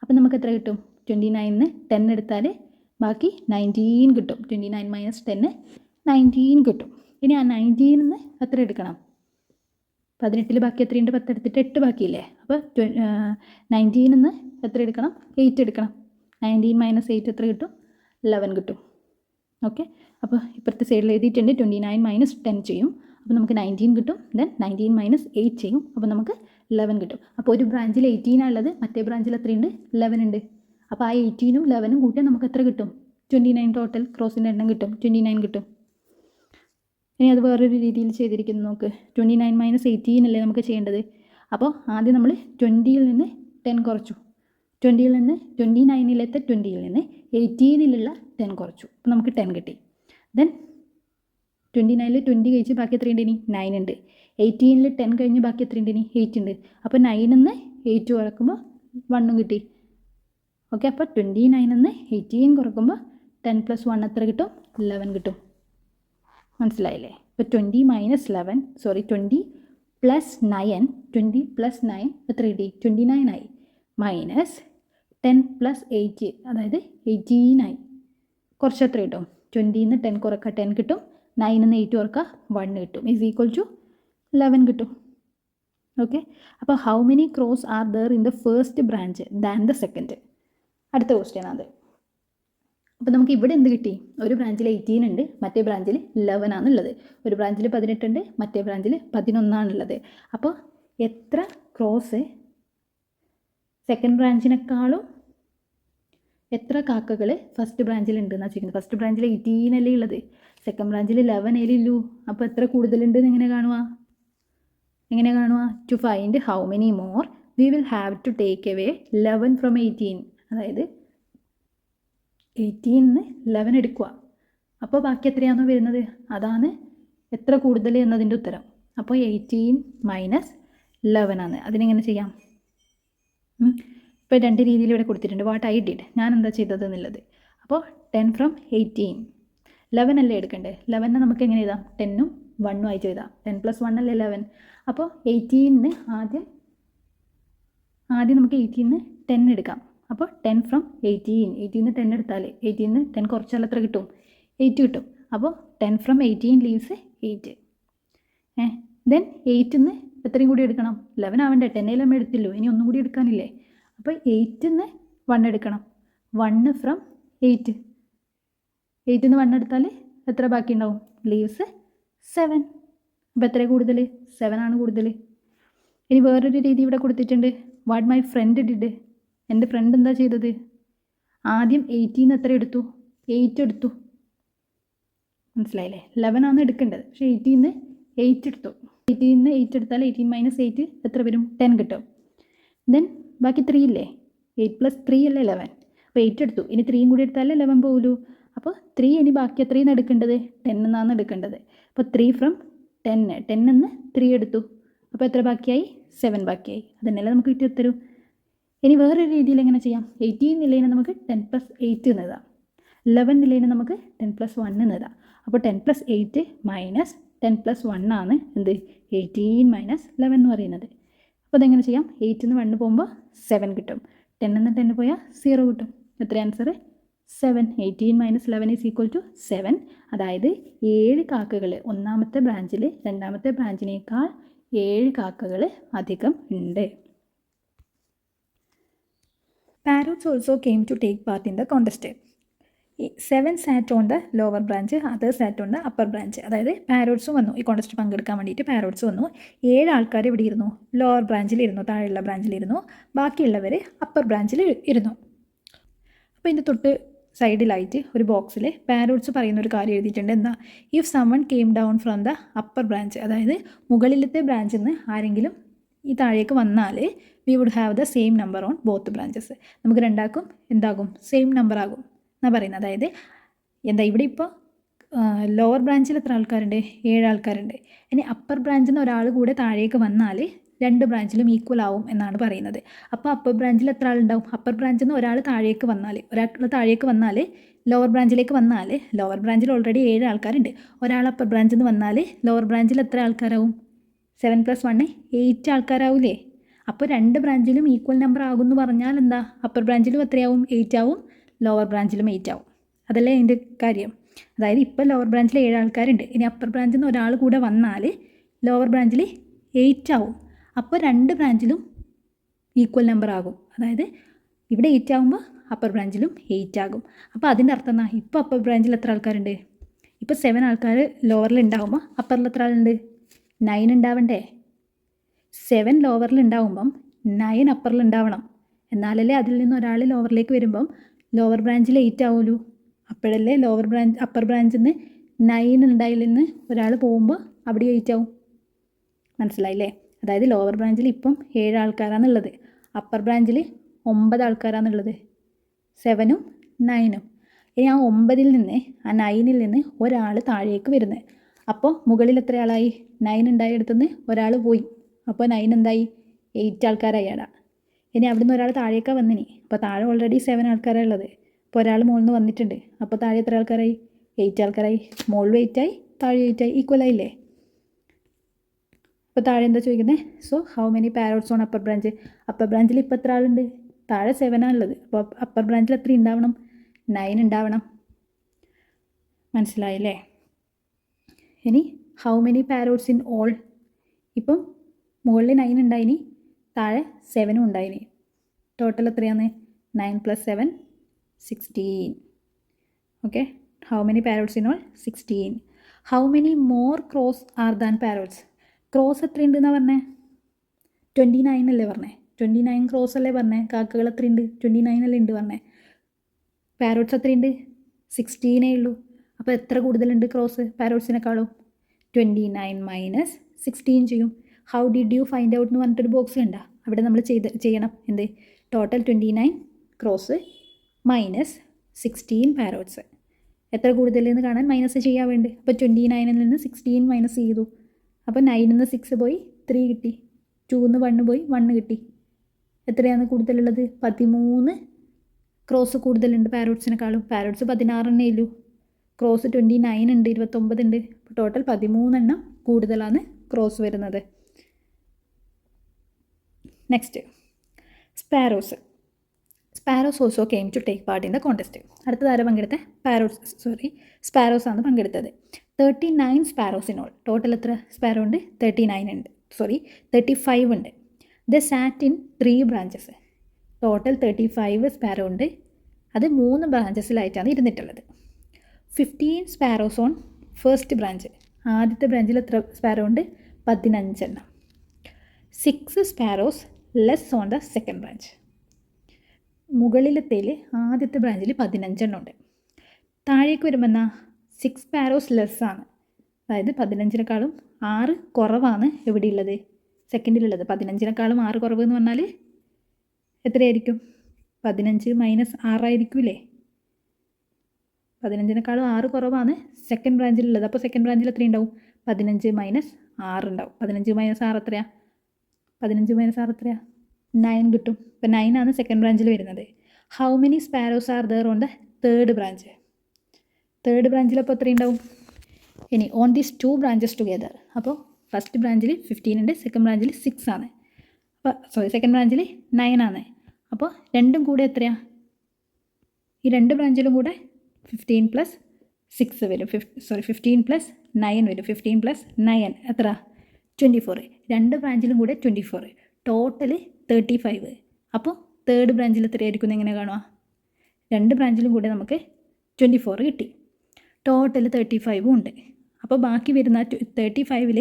അപ്പോൾ നമുക്ക് എത്ര കിട്ടും? 29 10 എടുത്താൽ ബാക്കി 19 കിട്ടും. 29 മൈനസ് 10 19 കിട്ടും. ഇനി ആ 19 നിന്ന് എത്ര എടുക്കണം? 18ൽ ബാക്കി എത്രയുണ്ട്? 10 എടുത്തിട്ട് 8 ബാക്കിയില്ലേ? അപ്പോൾ 19 നിന്ന് എത്ര എടുക്കണം? 8 എടുക്കണം. 19 മൈനസ് 8 എത്ര കിട്ടും? 11 കിട്ടും. ഓക്കെ, അപ്പോൾ ഇപ്പുറത്തെ സൈഡിൽ എഴുതിയിട്ടുണ്ട് 29 മൈനസ് 10 ചെയ്യും. അപ്പോൾ നമുക്ക് 19 കിട്ടും. ദെൻ 19 മൈനസ് 8 ചെയ്യും. അപ്പോൾ നമുക്ക് 11 കിട്ടും. അപ്പോൾ ഒരു ബ്രാഞ്ചിൽ 18 ഉള്ളത്, മറ്റേ ബ്രാഞ്ചിൽ എത്രയുണ്ട്? 11 ഉണ്ട്. അപ്പോൾ ആ 18ഉം 11ഉം കൂട്ടിയാൽ നമുക്ക് എത്ര കിട്ടും? 29 ടോട്ടൽ ക്രോസിൻ്റെ എണ്ണം കിട്ടും. 29 കിട്ടും. ഇനി അത് വേറൊരു രീതിയിൽ ചെയ്തിരിക്കുന്നു നോക്ക്. 29 മൈനസ് 18 അല്ലേ നമുക്ക് ചെയ്യേണ്ടത്. അപ്പോൾ ആദ്യം നമ്മൾ 20ൽ നിന്ന് 10 കുറച്ചു. 20ൽ നിന്ന് 29ലെത്തെ 20ൽ നിന്ന് 18ലുള്ള 10 കുറച്ചു. അപ്പോൾ നമുക്ക് 10 കിട്ടി. ദെൻ 29ൽ 20 കഴിച്ച് ബാക്കി എത്രയുണ്ട്? ഇനി 9 ഉണ്ട്. 18ൽ 10 കഴിഞ്ഞ് ബാക്കി എത്രയുണ്ട്? ഇനി 8 ഉണ്ട്. അപ്പോൾ 9 നിന്ന് 8 കുറക്കുമ്പോൾ 1 കിട്ടി. ഓക്കെ, അപ്പോൾ 29 നിന്ന് 18 കുറക്കുമ്പോൾ 10 പ്ലസ് 1 എത്ര കിട്ടും? 11 കിട്ടും. മനസ്സിലായില്ലേ? ഇപ്പോൾ 20 പ്ലസ് 9 എത്ര കിട്ടി? 29 ആയി. മൈനസ് 10 പ്ലസ് 8 അതായത് 18 ആയി. കുറച്ച് എത്ര കിട്ടും? 20 നിന്ന് 10 കുറക്കുക 10 കിട്ടും. 9 നിന്ന് 8 കുറക്കുക 1 കിട്ടും. ഈസ് ഈക്വൽ ടു 11 കിട്ടും. ഓക്കെ, അപ്പോൾ how many cross are there in the first branch than the second? അടുത്ത ക്വസ്റ്റ്യൻ അത്. അപ്പോൾ നമുക്ക് ഇവിടെ എന്ത് കിട്ടി? ഒരു ബ്രാഞ്ചിൽ 18 ഉണ്ട്, മറ്റേ ബ്രാഞ്ചിൽ 11 ആണുള്ളത്. ഒരു ബ്രാഞ്ചിൽ 18 ഉണ്ട്, മറ്റേ ബ്രാഞ്ചിൽ 11 ആണുള്ളത്. അപ്പോൾ എത്ര ക്രോസ് സെക്കൻഡ് ബ്രാഞ്ചിനേക്കാളും എത്ര കാക്കകൾ ഫസ്റ്റ് ബ്രാഞ്ചിൽ ഉണ്ടെന്ന് വെച്ചിരിക്കുന്നത്? ഫസ്റ്റ് ബ്രാഞ്ചിൽ 18 അല്ലേ ഉള്ളത്, സെക്കൻഡ് ബ്രാഞ്ചിൽ 11 ഇല്ലു. അപ്പോൾ എത്ര കൂടുതലുണ്ട് എന്ന് എങ്ങനെ കാണുക? To find how many more we will have to take away 11 from 18. അതായത് 18 11 എടുക്കുക. അപ്പോൾ ബാക്കി എത്രയാണോ വരുന്നത് അതാണ് എത്ര കൂടുതൽ എന്നതിൻ്റെ ഉത്തരം. അപ്പോൾ 18 മൈനസ് 11 ആണ്. അതിനെങ്ങനെ ചെയ്യാം? ഇപ്പോൾ 2 രീതിയിൽ ഇവിടെ കൊടുത്തിട്ടുണ്ട്. വാട്ട് ഐ ഡിഡ്, ഞാൻ എന്താ ചെയ്തത് എന്നുള്ളത്. അപ്പോൾ 10 ഫ്രം 18 11 അല്ലേ എടുക്കണ്ടേ? 11 നമുക്ക് എങ്ങനെ എഴുതാം? 10ഉം 1ഉം ആയിട്ട് എഴുതാം. 10 പ്ലസ് 1 അല്ലേ 11. അപ്പോൾ 18 ആദ്യം നമുക്ക് 18 10 എടുക്കാം. അപ്പോൾ 10 ഫ്രം 18 10 എടുത്താൽ 18 10 കുറച്ചാൽ എത്ര കിട്ടും? 8 കിട്ടും. അപ്പോൾ 10 ഫ്രം 18 ലീവ്സ് 8. ദെൻ 8 എത്രയും കൂടി എടുക്കണം? 11 ആവണ്ടേ? 10 നമ്മൾ എടുത്തില്ലോ, ഇനി ഒന്നും കൂടി എടുക്കാനില്ലേ? അപ്പോൾ 8 1 എടുക്കണം. 1 ഫ്രം 8. 8 നിന്ന് 1 എടുത്താൽ എത്ര ബാക്കി ഉണ്ടാവും? ലീവ്സ് 7. അപ്പോൾ എത്ര കൂടുതൽ? 7 ആണ് കൂടുതൽ. ഇനി വേറൊരു രീതി ഇവിടെ കൊടുത്തിട്ടുണ്ട്. What my friend did. എൻ്റെ ഫ്രണ്ട് എന്താ ചെയ്തത്? ആദ്യം 18 നിന്ന് എത്ര എടുത്തു? 8 എടുത്തു. മനസ്സിലായില്ലേ? 11 ആണ് എടുക്കേണ്ടത്, പക്ഷേ 18 നിന്ന് 8 എടുത്തു. 18 നിന്ന് 8 എടുത്താൽ 18 - 8 എത്ര വരും? 10 കിട്ടും. ദെൻ ബാക്കി 3 ഇല്ലേ? 8 + 3 അല്ലേ 11. അപ്പോൾ 8 എടുത്തു, ഇനി 3 കൂടി എടുത്താലേ 11 പോകൂ. അപ്പോൾ 3 ഇനി ബാക്കി എത്രയിൽ നിന്ന് എടുക്കേണ്ടത്? 10 എന്നാണ് എടുക്കേണ്ടത്. അപ്പോൾ 3 ഫ്രം 10. 10 നിന്ന് 3 എടുത്തു, അപ്പോൾ എത്ര ബാക്കിയായി? 7 ബാക്കിയായി. അതന്നെയല്ലേ നമുക്ക് കിട്ടി ഉത്തരവ്. ഇനി വേറൊരു രീതിയിൽ എങ്ങനെ ചെയ്യാം? 18 നിലയിൽ നമുക്ക് 10 + 8 എന്ന് എഴുതാം. 11 നിലയിൽ നമുക്ക് 10 + 1 എന്ന് എഴുതാം. അപ്പോൾ 10 + 8 - 10 + 1 ആണ് എന്ത്? 18 - 11 എന്ന് പറയുന്നത്. അപ്പോൾ അതെങ്ങനെ ചെയ്യാം? 8 നിന്ന് 1 പോകുമ്പോൾ 7 കിട്ടും. 10 നിന്ന് 10 പോയാൽ 0 കിട്ടും. എത്ര ആൻസർ? 7. 18 - 11 = 7. അതായത് 7 കാക്കകൾ ഒന്നാമത്തെ ബ്രാഞ്ചിൽ രണ്ടാമത്തെ ബ്രാഞ്ചിനേക്കാൾ 7 കാക്കകൾ അധികം ഉണ്ട്. Parrots also came to take part in the contest. 7 sat on the lower branch, others sat on the upper branch. അതായത് പാരോട്സും വന്നു ഈ കോൺടെസ്റ്റ് പങ്കെടുക്കാൻ വേണ്ടിയിട്ട്. പാരോട്സ് വന്നു. 7 ആൾക്കാർ ഇവിടെ ഇരുന്നു, ലോവർ ബ്രാഞ്ചിലിരുന്നു, താഴെയുള്ള ബ്രാഞ്ചിലിരുന്നു. ബാക്കിയുള്ളവർ അപ്പർ ബ്രാഞ്ചിൽ ഇരുന്നു. അപ്പോൾ ഇതിൻ്റെ തൊട്ട് സൈഡിലായിട്ട് ഒരു ബോക്സിൽ പാരോട്സ് പറയുന്ന ഒരു കാര്യം എഴുതിയിട്ടുണ്ട്. എന്താ? If someone came down from the upper branch, അതായത് മുകളിലത്തെ ബ്രാഞ്ചിൽ നിന്ന് ആരെങ്കിലും ഈ താഴേക്ക് വന്നാൽ we would have the same number on both branches. നമുക്ക് രണ്ടാക്കും എന്താകും? സെയിം നമ്പർ ആകും എന്നാണ് പറയുന്നത്. അതായത് എന്താ ഇവിടെ ഇപ്പോൾ ലോവർ ബ്രാഞ്ചിൽ എത്ര ആൾക്കാരുണ്ട്? 7 ആൾക്കാരുണ്ട്. ഇനി അപ്പർ ബ്രാഞ്ചിൽ നിന്ന് ഒരാൾ കൂടെ താഴേക്ക് വന്നാൽ 2 ബ്രാഞ്ചിലും ഈക്വൽ ആവും എന്നാണ് പറയുന്നത്. അപ്പോൾ അപ്പർ ബ്രാഞ്ചിൽ എത്ര ആളുണ്ടാവും? അപ്പർ ബ്രാഞ്ചിൽ നിന്ന് ഒരാൾ താഴേക്ക് വന്നാൽ ലോവർ ബ്രാഞ്ചിലേക്ക് വന്നാൽ ലോവർ ബ്രാഞ്ചിൽ ഓൾറെഡി 7 ആൾക്കാരുണ്ട്. ഒരാൾ അപ്പർ ബ്രാഞ്ചിൽ നിന്ന് വന്നാൽ ലോവർ ബ്രാഞ്ചിൽ എത്ര ആൾക്കാരാവും? 7 + 1 8 ആൾക്കാരാവില്ലേ? അപ്പോൾ 2 ബ്രാഞ്ചിലും ഈക്വൽ നമ്പർ ആകും എന്ന് പറഞ്ഞാൽ എന്താ? അപ്പർ ബ്രാഞ്ചിലും എത്രയാവും? 8 ആവും, ലോവർ ബ്രാഞ്ചിലും 8 ആവും. അതല്ലേ അതിൻ്റെ കാര്യം. അതായത് ഇപ്പോൾ ലോവർ ബ്രാഞ്ചിൽ 7 ആൾക്കാരുണ്ട്. ഇനി അപ്പർ ബ്രാഞ്ചിൽ നിന്ന് ഒരാൾ കൂടെ വന്നാൽ ലോവർ ബ്രാഞ്ചിൽ 8 ആവും. അപ്പോൾ 2 ബ്രാഞ്ചിലും ഈക്വൽ നമ്പർ ആകും. അതായത് ഇവിടെ 8 ആകുമ്പോൾ അപ്പർ ബ്രാഞ്ചിലും 8 ആകും. അപ്പോൾ അതിൻ്റെ അർത്ഥം എന്നാ? ഇപ്പോൾ അപ്പർ ബ്രാഞ്ചിൽ എത്ര ആൾക്കാരുണ്ട്? ഇപ്പോൾ 7 ആൾക്കാർ ലോവറിൽ ഉണ്ടാകുമ്പോൾ അപ്പറിൽ എത്ര ആളുണ്ട്? 9 ഉണ്ടാവണ്ടേ? 7 ലോവറിൽ ഉണ്ടാവുമ്പം 9 അപ്പറിൽ ഉണ്ടാവണം. എന്നാലല്ലേ അതിൽ നിന്ന് ഒരാൾ ലോവറിലേക്ക് വരുമ്പം ലോവർ ബ്രാഞ്ചിൽ 8 ആവുമല്ലോ. അപ്പോഴല്ലേ അപ്പർ ബ്രാഞ്ചിൽ നിന്ന് 9 ഉണ്ടായിൽ നിന്ന് ഒരാൾ പോകുമ്പോൾ അവിടെ 8 ആവും. മനസ്സിലായില്ലേ? അതായത് ലോവർ ബ്രാഞ്ചിൽ ഇപ്പം 7 ആൾക്കാരാണുള്ളത്, അപ്പർ ബ്രാഞ്ചിൽ 9 ആൾക്കാരാണുള്ളത്, 7ഉം 9ഉം. ഇനി ആ 9ൽ നിന്ന് ആ 9ൽ നിന്ന് ഒരാൾ താഴേക്ക് വരുന്നത്. അപ്പോൾ മുകളിൽ എത്ര ആളായി? 9 ഉണ്ടായിടത്തുനിന്ന് ഒരാൾ പോയി, അപ്പോൾ 9 എന്തായി? 8 ആൾക്കാരായി ആടാ. ഇനി അവിടെ നിന്ന് ഒരാൾ താഴേക്കാണ് വന്നിനി. അപ്പോൾ താഴെ ഓൾറെഡി 7 ആൾക്കാരാണ് ഉള്ളത്. അപ്പോൾ ഒരാൾ മുകളിൽ നിന്ന് വന്നിട്ടുണ്ട്. അപ്പോൾ താഴെ എത്ര ആൾക്കാരായി? 8 ആൾക്കാരായി. മുകളിൽ 8 ആയി, താഴെ 8 ആയി, ഈക്വൽ ആയില്ലേ? അപ്പോൾ താഴെ എന്താ ചോദിക്കുന്നത്? So how many parrots on upper branch? Upper ബ്രാഞ്ചിൽ ഇപ്പോൾ എത്ര ആളുണ്ട്? താഴെ 7 ആണുള്ളത്. അപ്പോൾ അപ്പർ ബ്രാഞ്ചിൽ എത്ര ഉണ്ടാവണം? 9 ഉണ്ടാവണം. മനസ്സിലായില്ലേ? ഇനി how many parrots in all? ഇപ്പം മുകളിൽ 9 ഉണ്ടായിനി, താഴെ 7ഉം ഉണ്ടായിനി. ടോട്ടൽ എത്രയാണ്? 9 + 7 16. Okay. How many parrots in all? 16. How many more crows are than parrots? Crows എത്രയുണ്ട് എന്നാണ് പറഞ്ഞത്? 29 അല്ലേ പറഞ്ഞത്? 29 ക്രോസ് അല്ലേ പറഞ്ഞത്? കാക്കകൾ എത്രയുണ്ട്? 29 അല്ലേ ഉണ്ട് പറഞ്ഞത്? പാരോട്സ് എത്രയുണ്ട്? 16 ഉള്ളൂ. അപ്പോൾ എത്ര കൂടുതലുണ്ട് ക്രോസ് പാരോട്സിനെക്കാളും? 29 - 16 ചെയ്യും. How did you find out എന്ന് പറഞ്ഞിട്ടൊരു ബോക്സ് കണ്ട, അവിടെ നമ്മൾ ചെയ്യണം എന്ത്? Total 29 cross - 16 പാരോട്സ്. എത്ര കൂടുതലെന്ന് കാണാൻ മൈനസ് ചെയ്യാൻ വേണ്ടി. അപ്പോൾ 29ൽ നിന്ന് 16 മൈനസ് ചെയ്തു. അപ്പോൾ 9ൽ നിന്ന് 6 പോയി 3 കിട്ടി. 2ൽ നിന്ന് 1 പോയി 1 കിട്ടി. എത്രയാണ് കൂടുതലുള്ളത്? 13 ക്രോസ് കൂടുതലുണ്ട് പാരോട്സിനെക്കാളും. പാരോട്സ് 16 ഉള്ളൂ, ക്രോസ് 29 ഉണ്ട്, 29 ഉണ്ട്. അപ്പോൾ ടോട്ടൽ 13 കൂടുതലാണ് ക്രോസ് വരുന്നത്. Next, sparrows. Sparrows also came to take part in the contest. അടുത്തത് ആരാ പങ്കെടുത്ത? സ്പാരോസ് ആണ് പങ്കെടുത്തത്. 39 സ്പാരോസ് ഇൻ ഓൾ. ടോട്ടൽ എത്ര സ്പാരോ ഉണ്ട്? 35 ഉണ്ട്. The sat in 3 branches. Total 35 sparrow ഉണ്ട്. അത് 3 ബ്രാഞ്ചസിലായിട്ടാണ് ഇരുന്നിട്ടുള്ളത്. 15 സ്പാരോസ് ഓൺ ഫസ്റ്റ് ബ്രാഞ്ച്. ആദ്യത്തെ ബ്രാഞ്ചിൽ എത്ര സ്പാരോ ഉണ്ട്? 15 എണ്ണം. 6 sparrows less on the second branch. മുകളിലത്തേൽ ആദ്യത്തെ ബ്രാഞ്ചിൽ 15 എണ്ണം ഉണ്ട്. താഴേക്ക് വരുമ്പോൾ എന്നാ 6 സ്പാരോസ് ലെസ് ആണ്. അതായത് 15-നേക്കാളും 6 കുറവാണ് എവിടെയുള്ളത്? സെക്കൻഡിലുള്ളത്. 15-നേക്കാളും 6 കുറവ് എന്ന് പറഞ്ഞാൽ എത്രയായിരിക്കും? 15 മൈനസ് 6 ആയിരിക്കൂലേ? 15-നേക്കാളും 6 കുറവാണ് സെക്കൻഡ് ബ്രാഞ്ചിലുള്ളത്. അപ്പോൾ സെക്കൻഡ് ബ്രാഞ്ചിൽ എത്ര ഉണ്ടാവും? 15 മൈനസ് 6 ഉണ്ടാവും. 15 മൈനസ് 6 എത്രയാ? 15 മൈനസ് 6 എത്രയാ? 9 കിട്ടും. ഇപ്പോൾ 9 ആണ് സെക്കൻഡ് ബ്രാഞ്ചിൽ വരുന്നത്. How many sparrows are there on the third branch? Third ബ്രാഞ്ചിൽ അപ്പോൾ എത്ര ഉണ്ടാവും? ഇനി ഓൺ ദീസ് 2 ബ്രാഞ്ചസ് ടുഗെദർ. അപ്പോൾ ഫസ്റ്റ് ബ്രാഞ്ചിൽ 15 ഉണ്ട്, സെക്കൻഡ് ബ്രാഞ്ചിൽ 6 ആണ്. അപ്പോൾ സെക്കൻഡ് ബ്രാഞ്ചിൽ 9 ആണ്. അപ്പോൾ രണ്ടും കൂടെ എത്രയാണ്? ഈ 2 ബ്രാഞ്ചിലും കൂടെ 15 പ്ലസ് 6 വരും. 15 പ്ലസ് 9 വരും. 15 പ്ലസ് 9 എത്ര? 24. 2 ബ്രാഞ്ചിലും കൂടെ 24. ടോട്ടൽ 35. അപ്പോൾ തേർഡ് ബ്രാഞ്ചിൽ എത്രയായിരിക്കും എങ്ങനെ കാണുക? 2 ബ്രാഞ്ചിലും കൂടെ നമുക്ക് 24 കിട്ടി. ടോട്ടൽ 35 ഉണ്ട്. അപ്പോൾ ബാക്കി വരുന്ന 35-ൽ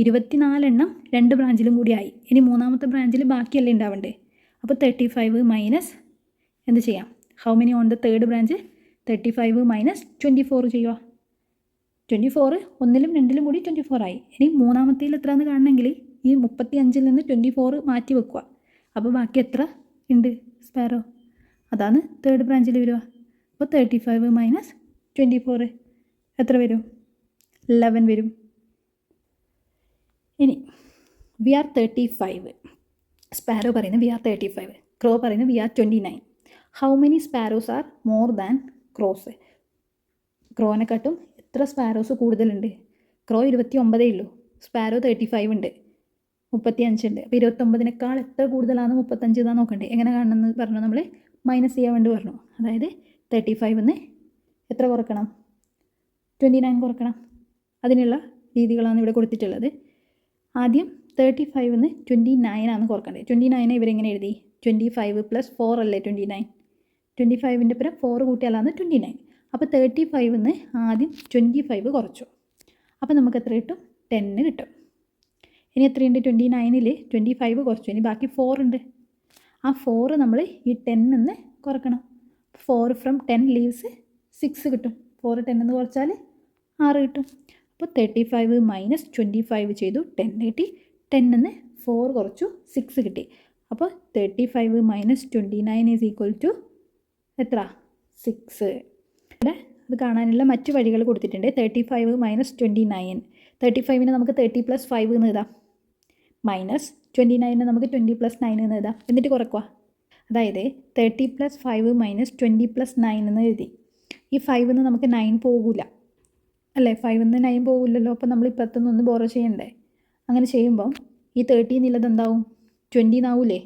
24 എണ്ണം 2 ബ്രാഞ്ചിലും കൂടി ആയി. ഇനി മൂന്നാമത്തെ ബ്രാഞ്ചിൽ ബാക്കിയല്ലേ ഉണ്ടാവണ്ടേ? അപ്പോൾ 35 മൈനസ് എന്ത് ചെയ്യാം? How many on the third branch? 35 minus 24 ചെയ്യുക. 24 ഒന്നിലും രണ്ടിലും കൂടി 24 ആയി. ഇനി മൂന്നാമത്തേൽ എത്രയാണെന്ന് കാണണമെങ്കിൽ ഈ 35-ൽ നിന്ന് 24 മാറ്റി വെക്കുക. അപ്പോൾ ബാക്കി എത്ര ഉണ്ട് സ്പാരോ? അതാണ് തേർഡ് ബ്രാഞ്ചിൽ വരിക. അപ്പോൾ 35 മൈനസ് 24 എത്ര വരും? 11 വരും. ഇനി വി ആർ 35. സ്പാരോ പറയുന്നത് വി ആർ 35. ക്രോ പറയുന്നത് we are 29. How many sparrows are more than crows? ക്രോനെക്കാട്ടും എത്ര സ്പാരോസ് കൂടുതലുണ്ട്? ക്രോ 29 ഉള്ളൂ, സ്പാരോ 35 ഉണ്ട്, 35 ഉണ്ട്. അപ്പോൾ 29-നേക്കാൾ എത്ര കൂടുതലാണ് 35 എന്നാണ് നോക്കണ്ടേ? എങ്ങനെ കാണണമെന്ന് പറഞ്ഞു? നമ്മൾ മൈനസ് ചെയ്യാൻ വേണ്ടി പറഞ്ഞു. അതായത് 35-ന്ന് എത്ര കുറക്കണം? 29 കുറക്കണം. അതിനുള്ള രീതികളാണ് ഇവിടെ കൊടുത്തിട്ടുള്ളത്. ആദ്യം 35-ന്ന് 29 ആണ് കുറക്കേണ്ടത്. 29 ഇവരെങ്ങനെ എഴുതി? 25 പ്ലസ് 4 അല്ലേ 29. 25-ൻ്റെ പുറം 4 കൂട്ടിയാലാണ് 29. അപ്പോൾ 35-ന്ന് ആദ്യം 25 കുറച്ചു. അപ്പോൾ നമുക്ക് എത്ര കിട്ടും? 10 കിട്ടും. ഇനി എത്രയുണ്ട്? 29-ൽ 25 കുറച്ചു. ഇനി ബാക്കി 4 ഉണ്ട്. ആ 4 നമ്മൾ ഈ 10-ന്ന് കുറക്കണം. 4 ഫ്രം 10 ലീവ്സ് 6 കിട്ടും. 4 10-ന്ന് കുറച്ചാൽ 6 കിട്ടും. അപ്പോൾ 35 മൈനസ് 25 ചെയ്തു, 10 കിട്ടി. 10-ന്ന് 4 കുറച്ചു, 6 കിട്ടി. അപ്പോൾ 35 മൈനസ് 29 ഈസ് ഈക്വൽ ടു എത്ര? 6. ഇവിടെ അത് കാണാനുള്ള മറ്റു വഴികൾ കൊടുത്തിട്ടുണ്ട്. 35 മൈനസ് 29. 35-നെ നമുക്ക് 30 പ്ലസ് 5 എന്ന് എഴുതാം. മൈനസ് 29-നെ നമുക്ക് 20 പ്ലസ് 9 എന്ന് എഴുതാം. എന്നിട്ട് കുറക്കുക. അതായത് 30 പ്ലസ് 5 മൈനസ് 20 പ്ലസ് 9 എന്ന് എഴുതി. ഈ 5-ന്ന് നമുക്ക് 9 പോകില്ല അല്ലേ? 5-ന്ന് 9 പോകില്ലല്ലോ. അപ്പോൾ നമ്മൾ ഇപ്പുറത്തുനിന്ന് ബോറോ ചെയ്യണ്ടേ? അങ്ങനെ ചെയ്യുമ്പം ഈ 30 എന്നുള്ളത് എന്താവും? 20 എന്നാവൂലേ?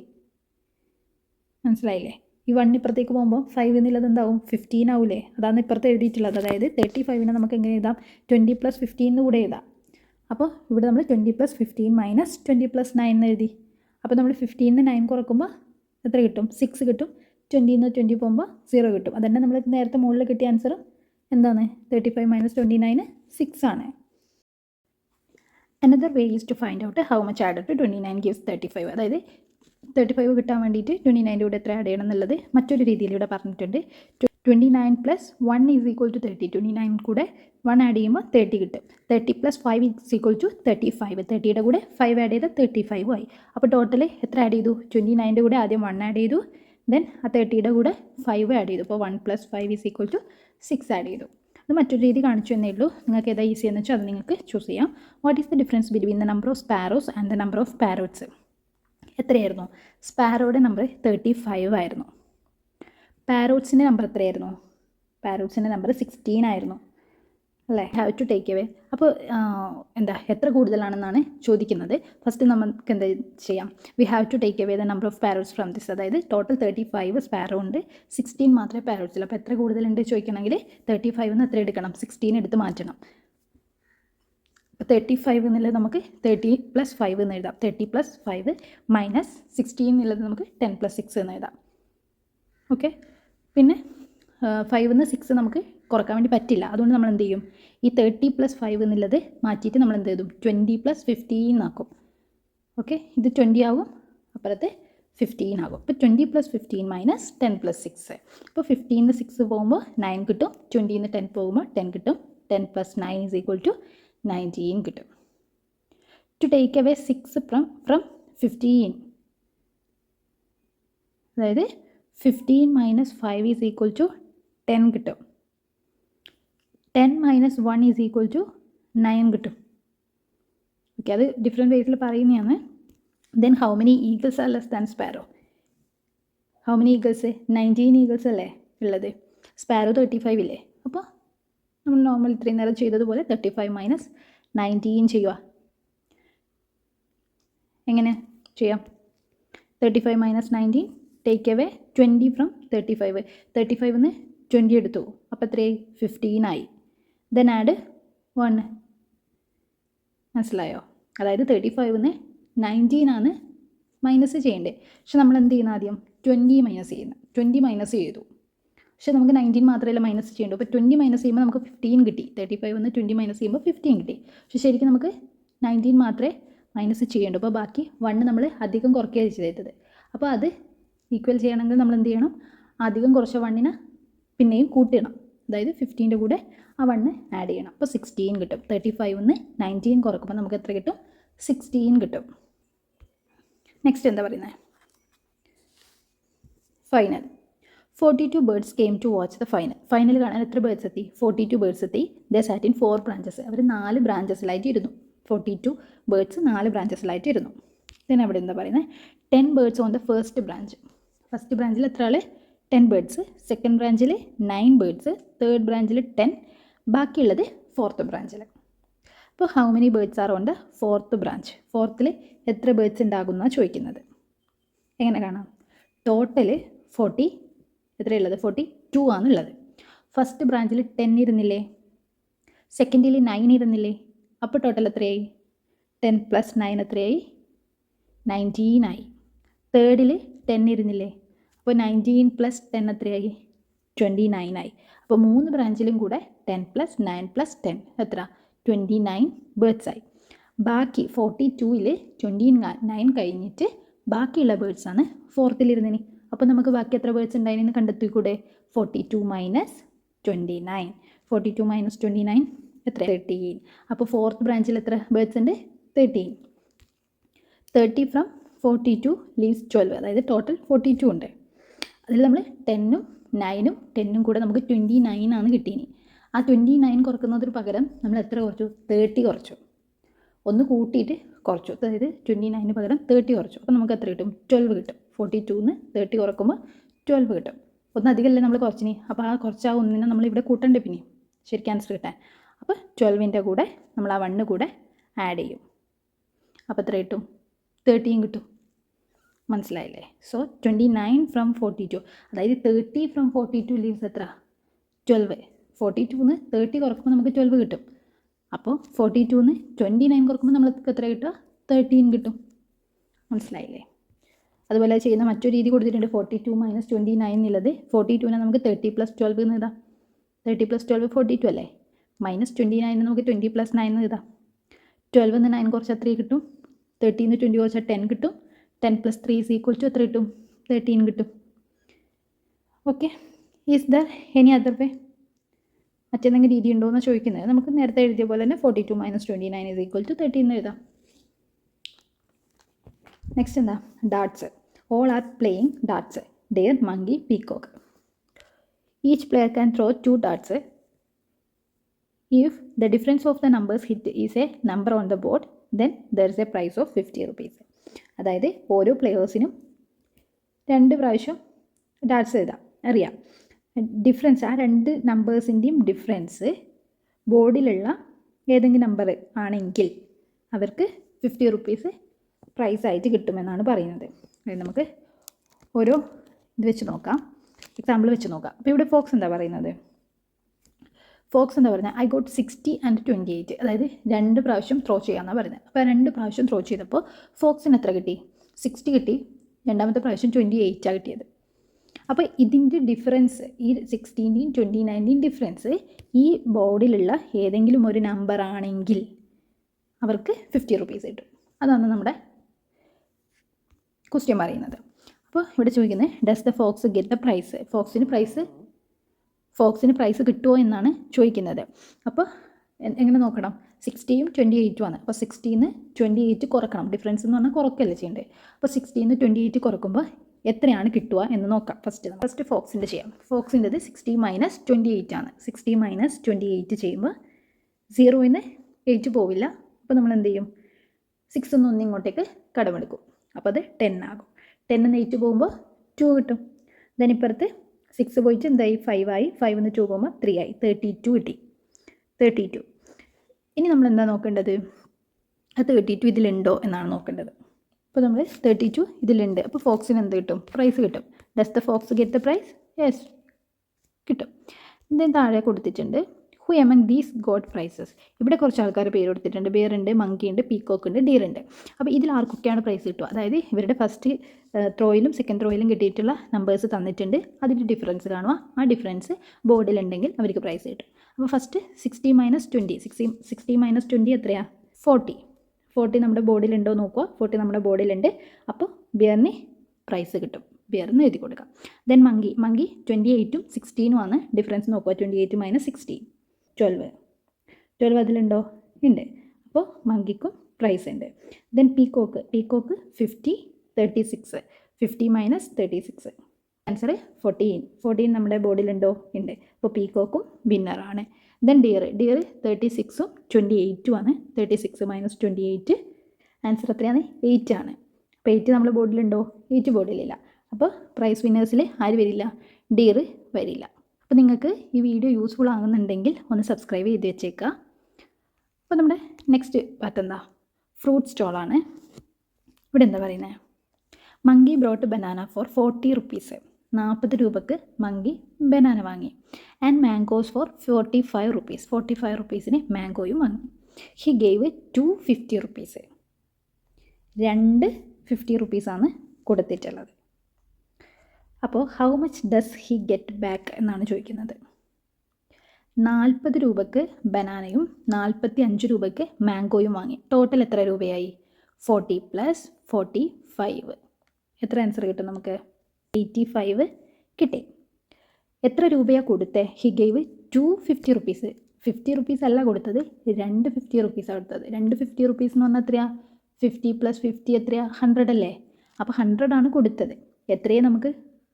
മനസ്സിലായില്ലേ? ഈ 1 ഇപ്പുറത്തേക്ക് പോകുമ്പോൾ 5 എന്നുള്ളത് എന്താവും? 15 ആവൂലേ? അതാണ് ഇപ്പുറത്ത് എഴുതിയിട്ടുള്ളത്. അതായത് 35-നെ നമുക്ക് എങ്ങനെ എഴുതാം? 20 പ്ലസ് 15 എന്ന് കൂടെ എഴുതാം. അപ്പോൾ ഇവിടെ നമ്മൾ 20 പ്ലസ് 15 മൈനസ് 20 പ്ലസ് 9 എന്ന് എഴുതി. അപ്പോൾ നമ്മൾ 15-ന് 9 കുറക്കുമ്പോൾ എത്ര കിട്ടും? 6 കിട്ടും. 20-ന്ന് 20 പോകുമ്പോൾ 0 കിട്ടും. അതന്നെ നമ്മൾ നേരത്തെ മുകളിൽ കിട്ടിയ ആൻസർ എന്താണ്? 35 മൈനസ് 29 6 ആണ്. Another way is to find out how much added to 29 gives 35. അതായത് 35 കിട്ടാൻ വേണ്ടിയിട്ട് 29-ൻ്റെ കൂടെ എത്ര ആഡ് ചെയ്യണം എന്നുള്ളത് മറ്റൊരു രീതിയിൽ ഇവിടെ പറഞ്ഞിട്ടുണ്ട്. 29 പ്ലസ് 1 ഈസ് ഈക്വൽ ടു 30. 29 കൂടെ 1 ആഡ് ചെയ്യുമ്പോൾ 30 കിട്ടും. 30 പ്ലസ് 5 ഈസ് ഈക്വൽ ടു 35. 30-യുടെ കൂടെ 5 ആഡ് ചെയ്താൽ 35 ആയി. അപ്പോൾ ടോട്ടൽ എത്ര ആഡ് ചെയ്തു? 29-ൻ്റെ കൂടെ ആദ്യം 1 ആഡ് ചെയ്തു, ദെൻ ആ 30-യുടെ കൂടെ 5 ആഡ് ചെയ്തു. അപ്പോൾ 1 plus 5 is equal to 6 add ചെയ്തു. അത് മറ്റൊരു രീതി കാണിച്ചു എന്നേ ഉള്ളൂ. നിങ്ങൾക്ക് ഏതാ ഈസി എന്ന് വെച്ചാൽ അത് നിങ്ങൾക്ക് ചൂസ് ചെയ്യാം. What is the difference between the number of sparrows and the number of parrots? എത്രയായിരുന്നു? സ്പാരോയുടെ നമ്പർ 35 ആയിരുന്നു. പാരോട്സിൻ്റെ നമ്പർ എത്രയായിരുന്നു? പാരോട്സിൻ്റെ നമ്പർ 16 ആയിരുന്നു അല്ലേ? Have to take away. അപ്പോൾ എത്ര കൂടുതലാണെന്നാണ് ചോദിക്കുന്നത്. ഫസ്റ്റ് നമുക്ക് എന്താ ചെയ്യാം? We have to take away the number of parrots from this. അതായത് ടോട്ടൽ 35 സ്പാരോ ഉണ്ട്, 16 മാത്രമേ പാരോട്സിൽ. അപ്പോൾ എത്ര കൂടുതലുണ്ട് ചോദിക്കണമെങ്കിൽ 35-ന്ന് എത്ര എടുക്കണം? 16 എടുത്ത് മാറ്റണം. അപ്പോൾ 35 എന്നുള്ളത് നമുക്ക് 30 പ്ലസ് 5 എന്ന് എഴുതാം. 30 പ്ലസ് 5 മൈനസ് 16 എന്നുള്ളത് നമുക്ക് 10 പ്ലസ് 6 എന്ന് എഴുതാം. ഓക്കെ. പിന്നെ 5 നിന്ന് 6 നമുക്ക് കുറക്കാൻ വേണ്ടി പറ്റില്ല. അതുകൊണ്ട് നമ്മൾ എന്ത് ചെയ്യും, ഈ 30 + 5 എന്നുള്ളത് മാറ്റിയിട്ട് നമ്മൾ എന്ത് ചെയ്യും, 20 + 15 ആക്കും. ഓക്കെ, ഇത് 20 ആകും, അപ്പുറത്ത് 15 ആകും. അപ്പോൾ 20 + 15 - 10 + 6. അപ്പോൾ 15 - 6 പോകുമ്പോൾ 9 കിട്ടും, 20 - 10 പോകുമ്പോൾ 10 കിട്ടും. 10 + 9 = 19 കിട്ടും. ടു ടേക്ക് അവേ 6 ഫ്രം 15, അതായത് 15 - 5 = 10 കിട്ടും. 10 - 1 = 9 കിട്ടും. ഓക്കെ, അത് ഡിഫറെൻറ്റ് വേസിൽ പറയുന്നതാണ്. Then how many eagles are less than sparrow? How many eagles? 19 eagles അല്ലേ ഉള്ളത്, സ്പാരോ 35 ഇല്ലേ. അപ്പോൾ നമ്മൾ നോർമൽ ഇത്രയും നേരം ചെയ്തതുപോലെ 35 - 19 ചെയ്യുക. എങ്ങനെ ചെയ്യാം? 35 - 19, ടേക്ക് അവേ 20 ഫ്രം 35. 35 നിന്ന് 20 എടുത്തു, അപ്പോൾ എത്രയായി? 15 ആയി. Then add 1. മനസ്സിലായോ? അതായത് 35 നിന്ന് 19 ആണ് മൈനസ് ചെയ്യേണ്ടത്. പക്ഷെ നമ്മൾ എന്ത് ചെയ്യുന്നത്, ആദ്യം 20 മൈനസ് ചെയ്യുന്നത്. 20 മൈനസ് ചെയ്തു, പക്ഷെ നമുക്ക് 19 മാത്രമല്ല മൈനസ് ചെയ്യേണ്ടു. അപ്പോൾ 20 മൈനസ് ചെയ്യുമ്പോൾ നമുക്ക് 15 കിട്ടി. 35 നിന്ന് 20 മൈനസ് ചെയ്യുമ്പോൾ 15 കിട്ടി. പക്ഷെ ശരിക്കും നമുക്ക് 19 മാത്രമേ മൈനസ് ചെയ്യേണ്ടു. അപ്പോൾ ബാക്കി 1 നമ്മൾ അധികം കുറയ്ക്കുകയാണ് ചെയ്തത്. അപ്പോൾ അത് ഈക്വൽ ചെയ്യണമെങ്കിൽ നമ്മൾ എന്ത് ചെയ്യണം, അധികം കുറച്ച 1നെ പിന്നെയും കൂട്ടിയിടണം. അതായത് 15ൻ്റെ കൂടെ ആ 1 ആഡ് ചെയ്യണം. അപ്പോൾ 16 കിട്ടും. 35 നിന്ന് 19 കുറക്കുമ്പോൾ നമുക്ക് എത്ര കിട്ടും? 16 കിട്ടും. നെക്സ്റ്റ് എന്താ പറയുന്നത്? Final. 42 birds came to watch the final. Final കാണാൻ എത്ര ബേർഡ്സ് എത്തി? 42 ബേർഡ്സ് എത്തി. ദേ സാറ്റ് ഇൻ 4 ബ്രാഞ്ചസ്. അവർ 4 ബ്രാഞ്ചസിലായിട്ട് ഇരുന്നു. 42 ബേർഡ്സ് 4 ബ്രാഞ്ചസിലായിട്ട് ഇരുന്നു. then അവിടെ എന്താ പറയുന്നത്? 10 birds on the first branch. First ബ്രാഞ്ചിൽ എത്ര ആൾ? 10 ബേർഡ്സ്. സെക്കൻഡ് ബ്രാഞ്ചിൽ 9 ബേർഡ്സ്. തേർഡ് ബ്രാഞ്ചിൽ 10. ബാക്കിയുള്ളത് ഫോർത്ത് ബ്രാഞ്ചിൽ. അപ്പോൾ how many birds are on the fourth branch? ഫോർത്തിൽ എത്ര ബേർഡ്സ് ഉണ്ടാകുമെന്നാണ് ചോദിക്കുന്നത്. എങ്ങനെ കാണാം? ടോട്ടൽ 40, എത്രയുള്ളത്? 42 ആണുള്ളത്. ഫസ്റ്റ് ബ്രാഞ്ചിൽ 10 ഇരുന്നില്ലേ, സെക്കൻഡിൽ 9 ഇരുന്നില്ലേ, അപ്പോൾ ടോട്ടൽ എത്രയായി? 10 + 9 എത്രയായി? 19 ആയി. തേർഡിൽ 10 ഇരുന്നില്ലേ, അപ്പോൾ 19 + 10 എത്രയായി? 29 ആയി. അപ്പോൾ 3 ബ്രാഞ്ചിലും കൂടെ 10 + 9 + 10 എത്ര? 29 ബേർഡ്സ് ആയി. ബാക്കി 42ൽ 29 കഴിഞ്ഞിട്ട് ബാക്കിയുള്ള ബേർഡ്സാണ് ഫോർത്തിലിരുന്നിനി. അപ്പോൾ നമുക്ക് ബാക്കി എത്ര ബേർഡ്സ് ഉണ്ടായിന്ന് കണ്ടെത്തിക്കൂടെ? 42 - 29. 42 - 29 എത്ര? 13. അപ്പോൾ ഫോർത്ത് ബ്രാഞ്ചിൽ എത്ര ബേർഡ്സ് ഉണ്ട്? 13. 30 ഫ്രം 42 ലീവ്സ് 12. അതായത് ടോട്ടൽ 42 ഉണ്ട്. അതിൽ നമ്മൾ 10ഉം 9ഉം 10ഉം കൂടെ നമുക്ക് 29 ആണ് കിട്ടിയിനി. ആ 29 കുറക്കുന്നതിന് പകരം നമ്മൾ എത്ര കുറച്ചു? 30 കുറച്ചു. ഒന്ന് കൂട്ടിയിട്ട് കുറച്ചു. അതായത് 29 പകരം 30 കുറച്ചു. അപ്പോൾ നമുക്ക് എത്ര കിട്ടും? 12 കിട്ടും. 42ന്ന് 30 കുറക്കുമ്പോൾ 12 കിട്ടും. ഒന്ന് അധികമല്ലേ നമ്മൾ കുറച്ചിനി. അപ്പോൾ ആ കുറച്ച് ആ ഒന്നിനെ നമ്മൾ ഇവിടെ കൂട്ടണ്ടേ പിന്നെ ശരിക്കും ആൻസർ കിട്ടാൻ. അപ്പോൾ 12ൻ്റെ കൂടെ നമ്മൾ ആ 1 കൂടെ ആഡ് ചെയ്യും. അപ്പോൾ എത്ര കിട്ടും? 13 കിട്ടും. മനസ്സിലായില്ലേ? സോ 29 ഫ്രം 42, അതായത് 30 ഫ്രം 42 ലീവ്സ് എത്ര? 12. 42ന്ന് 30 കുറക്കുമ്പോൾ നമുക്ക് 12 കിട്ടും. അപ്പോൾ 42ന്ന് 29 കുറക്കുമ്പോൾ നമ്മൾക്ക് എത്ര കിട്ടുക? 13 കിട്ടും. മനസ്സിലായില്ലേ? അതുപോലെ ചെയ്യുന്ന മറ്റൊരു രീതി കൊടുത്തിട്ടുണ്ട്. 42 - 29 എന്നുള്ളത് 42നെ നമുക്ക് 30 + 12 എന്ന് എഴുതാം. 30 + 12 42 അല്ലേ. -29 നമുക്ക് 20 + 9 എന്ന് എഴുതാം. 12 നിന്ന് 9 കുറച്ച് എത്ര കിട്ടും? 13 നിന്ന് 20 കുറച്ചാൽ 10 കിട്ടും. 10 + 3 = എത്ര കിട്ടും? 13 കിട്ടും. Okay, is there any other way? മറ്റെന്തെങ്കിലും രീതി ഉണ്ടോ എന്ന് ചോദിക്കുന്നത്. നമുക്ക് നേരത്തെ എഴുതിയ പോലെ തന്നെ 42 - 29 = 13 എന്ന് എഴുതാം. നെക്സ്റ്റ് എന്താ? Darts. All are playing darts. Deer, monkey, peacock. Each player can throw 2 darts. If the difference of the numbers hit is a number on the board, then there is a prize of 50 rupees. അതായത് ഓരോ പ്ലെയേഴ്സിനും 2 പ്രാവശ്യം ഡാർട്സ് എഴുതാം. അറിയാം ഡിഫറൻസ്, ആ 2 നമ്പേഴ്സിൻ്റെയും ഡിഫറൻസ് ബോർഡിലുള്ള ഏതെങ്കിലും നമ്പർ ആണെങ്കിൽ അവർക്ക് 50 rupees പ്രൈസായിട്ട് കിട്ടുമെന്നാണ് പറയുന്നത്. അതായത് നമുക്ക് ഓരോ ഇത് വെച്ച് നോക്കാം, എക്സാമ്പിൾ വെച്ച് നോക്കാം. അപ്പോൾ ഇവിടെ ഫോക്സ് എന്താ പറയുന്നത്? ഫോക്സ് എന്താ പറയുന്നത്? I got 60 and 28. അതായത് 2 പ്രാവശ്യം ത്രോ ചെയ്യാമെന്നാണ് പറയുന്നത്. അപ്പോൾ 2 പ്രാവശ്യം ത്രോ ചെയ്തപ്പോൾ ഫോക്സിന് എത്ര കിട്ടി? 60 കിട്ടി. രണ്ടാമത്തെ പ്രാവശ്യം 28 കിട്ടിയത്. അപ്പോൾ ഇതിൻ്റെ ഡിഫറൻസ്, ഈ 16ൻ്റെയും 29ൻ്റെയും ഡിഫറൻസ് ഈ ബോർഡിലുള്ള ഏതെങ്കിലും ഒരു നമ്പർ ആണെങ്കിൽ അവർക്ക് 50 റുപ്പീസ് കിട്ടും. അതാണ് നമ്മുടെ ക്വസ്റ്റ്യൻ പറയുന്നത്. അപ്പോൾ ഇവിടെ ചോദിക്കുന്നത് does the fox get the prize, ഫോക്സിന് പ്രൈസ് കിട്ടുമോ എന്നാണ് ചോദിക്കുന്നത്. അപ്പോൾ എങ്ങനെ നോക്കണം, 60യും 28ഉം ആണ്. അപ്പോൾ 60ന്ന് 28 കുറക്കണം, ഡിഫറൻസ് എന്ന് പറഞ്ഞാൽ കുറക്കല്ലേ ചെയ്യേണ്ടത്. അപ്പോൾ 60ന്ന് 28 കുറക്കുമ്പോൾ എത്രയാണ് കിട്ടുക എന്ന് നോക്കാം. ഫസ്റ്റ് ഫോക്സിൻ്റെ ചെയ്യാം. ഫോക്സിൻ്റെത് 60 മൈനസ് 28 ആണ്. 60 മൈനസ് 28 ചെയ്യുമ്പോൾ 0ന്ന് 8 പോവില്ല. അപ്പോൾ നമ്മൾ എന്ത് ചെയ്യും, 6 1 ഇങ്ങോട്ടേക്ക് കടമെടുക്കും. അപ്പോൾ അത് 10 ആകും. 10ന്ന് 8 പോകുമ്പോൾ 2 കിട്ടും. ദെൻ ഇപ്പുറത്ത് 6 പോയിട്ട് എന്തായി, 5 ആയി. 5ന്ന് 2 പോകുമ്പോൾ 3 ആയി. 32 കിട്ടി. 32. ഇനി നമ്മൾ എന്താ നോക്കേണ്ടത്, ആ 32 ഇതിലുണ്ടോ എന്നാണ് നോക്കേണ്ടത്. അപ്പോൾ നമ്മൾ 32 ഇതിലുണ്ട്. അപ്പോൾ ഫോക്സിന് എന്ത് കിട്ടും, പ്രൈസ് കിട്ടും. Does the fox get the prize? Yes, കിട്ടും. ഇതിന് താഴെ കൊടുത്തിട്ടുണ്ട് who among these got prizes. ഇവിടെ കുറച്ച് ആൾക്കാർ പേര് കൊടുത്തിട്ടുണ്ട്. ബിയർ ഉണ്ട്, മങ്കി ഉണ്ട്, പീക്കോക്ക് ഉണ്ട്, ഡീർ ഉണ്ട്. അപ്പോൾ ഇതിൽ ആർക്കൊക്കെയാണ് പ്രൈസ് കിട്ടുക, അതായത് ഇവരുടെ ഫസ്റ്റ് ത്രോയിലും സെക്കൻഡ് ത്രോയിലും കിട്ടിയിട്ടുള്ള നമ്പേഴ്സ് തന്നിട്ടുണ്ട്. അതിൻ്റെ ഡിഫറൻസ് കാണുക. ആ ഡിഫറൻസ് ബോർഡിലുണ്ടെങ്കിൽ അവർക്ക് പ്രൈസ് കിട്ടും. അപ്പോൾ ഫസ്റ്റ് 60 മൈനസ് 20, 60 മൈനസ് 20 എത്രയാണ്, 40 നമ്മുടെ ബോർഡിലുണ്ടോ നോക്കുക. 40 നമ്മുടെ ബോർഡിലുണ്ട്. അപ്പോൾ ബിയറിന് പ്രൈസ് കിട്ടും. ബിയറിന് എഴുതി കൊടുക്കാം. ദെൻ മങ്കി 28ഉം 16ഉം ആണ്. ഡിഫറൻസ് നോക്കുക. 28 മൈനസ് 16, 12 അതിലുണ്ടോ, ഉണ്ട്. അപ്പോൾ മങ്കിക്കും പ്രൈസ് ഉണ്ട്. ദെൻ പീക്കോക്ക് 50, 36, 50 മൈനസ് 36, ആൻസർ 14 നമ്മുടെ ബോർഡിലുണ്ടോ, ഉണ്ട്. അപ്പോൾ പീക്കോക്കും വിന്നറാണ്. ദെൻ ഡിയർ 36ഉം 28ഉം ആണ്. 36 മൈനസ് 28, ആൻസർ എത്രയാണ്, 8 ആണ്. അപ്പോൾ 8 നമ്മുടെ ബോർഡിലുണ്ടോ, 8 ബോർഡിലില്ല. അപ്പോൾ പ്രൈസ് വിന്നേഴ്സിൽ ആര് വരില്ല, ഡിയർ വരില്ല. അപ്പോൾ നിങ്ങൾക്ക് ഈ വീഡിയോ യൂസ്ഫുൾ ആകുന്നുണ്ടെങ്കിൽ ഒന്ന് സബ്സ്ക്രൈബ് ചെയ്ത് വെച്ചേക്കുക. അപ്പോൾ നമ്മുടെ നെക്സ്റ്റ് പാർട്ട് എന്താ, ഫ്രൂട്ട് സ്റ്റോളാണ്. ഇവിടെ എന്താ പറയുന്നത്, monkey brought banana for 40 rupees. 40 രൂപക്ക് മങ്കി ബനാന വാങ്ങി. And mangoes for 45 rupees. 45 റുപ്പീസിന് മാംഗോയും വാങ്ങി. He gave 250 rupees. 250 റുപ്പീസാണ് കൊടുത്തിട്ടുള്ളത്. അപ്പോൾ how much does he get back എന്നാണ് ചോദിക്കുന്നത്. 40 രൂപക്ക് ബനാനയും 45 രൂപയ്ക്ക് മാംഗോയും വാങ്ങി. ടോട്ടൽ എത്ര രൂപയായി, 40 പ്ലസ് 45, എത്ര ആൻസർ കിട്ടും നമുക്ക്, 85 കിട്ടി. എത്ര രൂപയാണ് കൊടുത്തത്, ഹി ഗേവ് 250 റുപ്പീസ്. 50 റുപ്പീസ് അല്ല കൊടുത്തത്, 250 റുപ്പീസാണ് കൊടുത്തത്. 250 റുപ്പീസ് എന്ന് പറഞ്ഞാൽ എത്രയാണ്, 50 പ്ലസ് 50 എത്രയാണ്, 100 അല്ലേ. അപ്പോൾ 100 ആണ് കൊടുത്തത്. എത്രയേ നമുക്ക്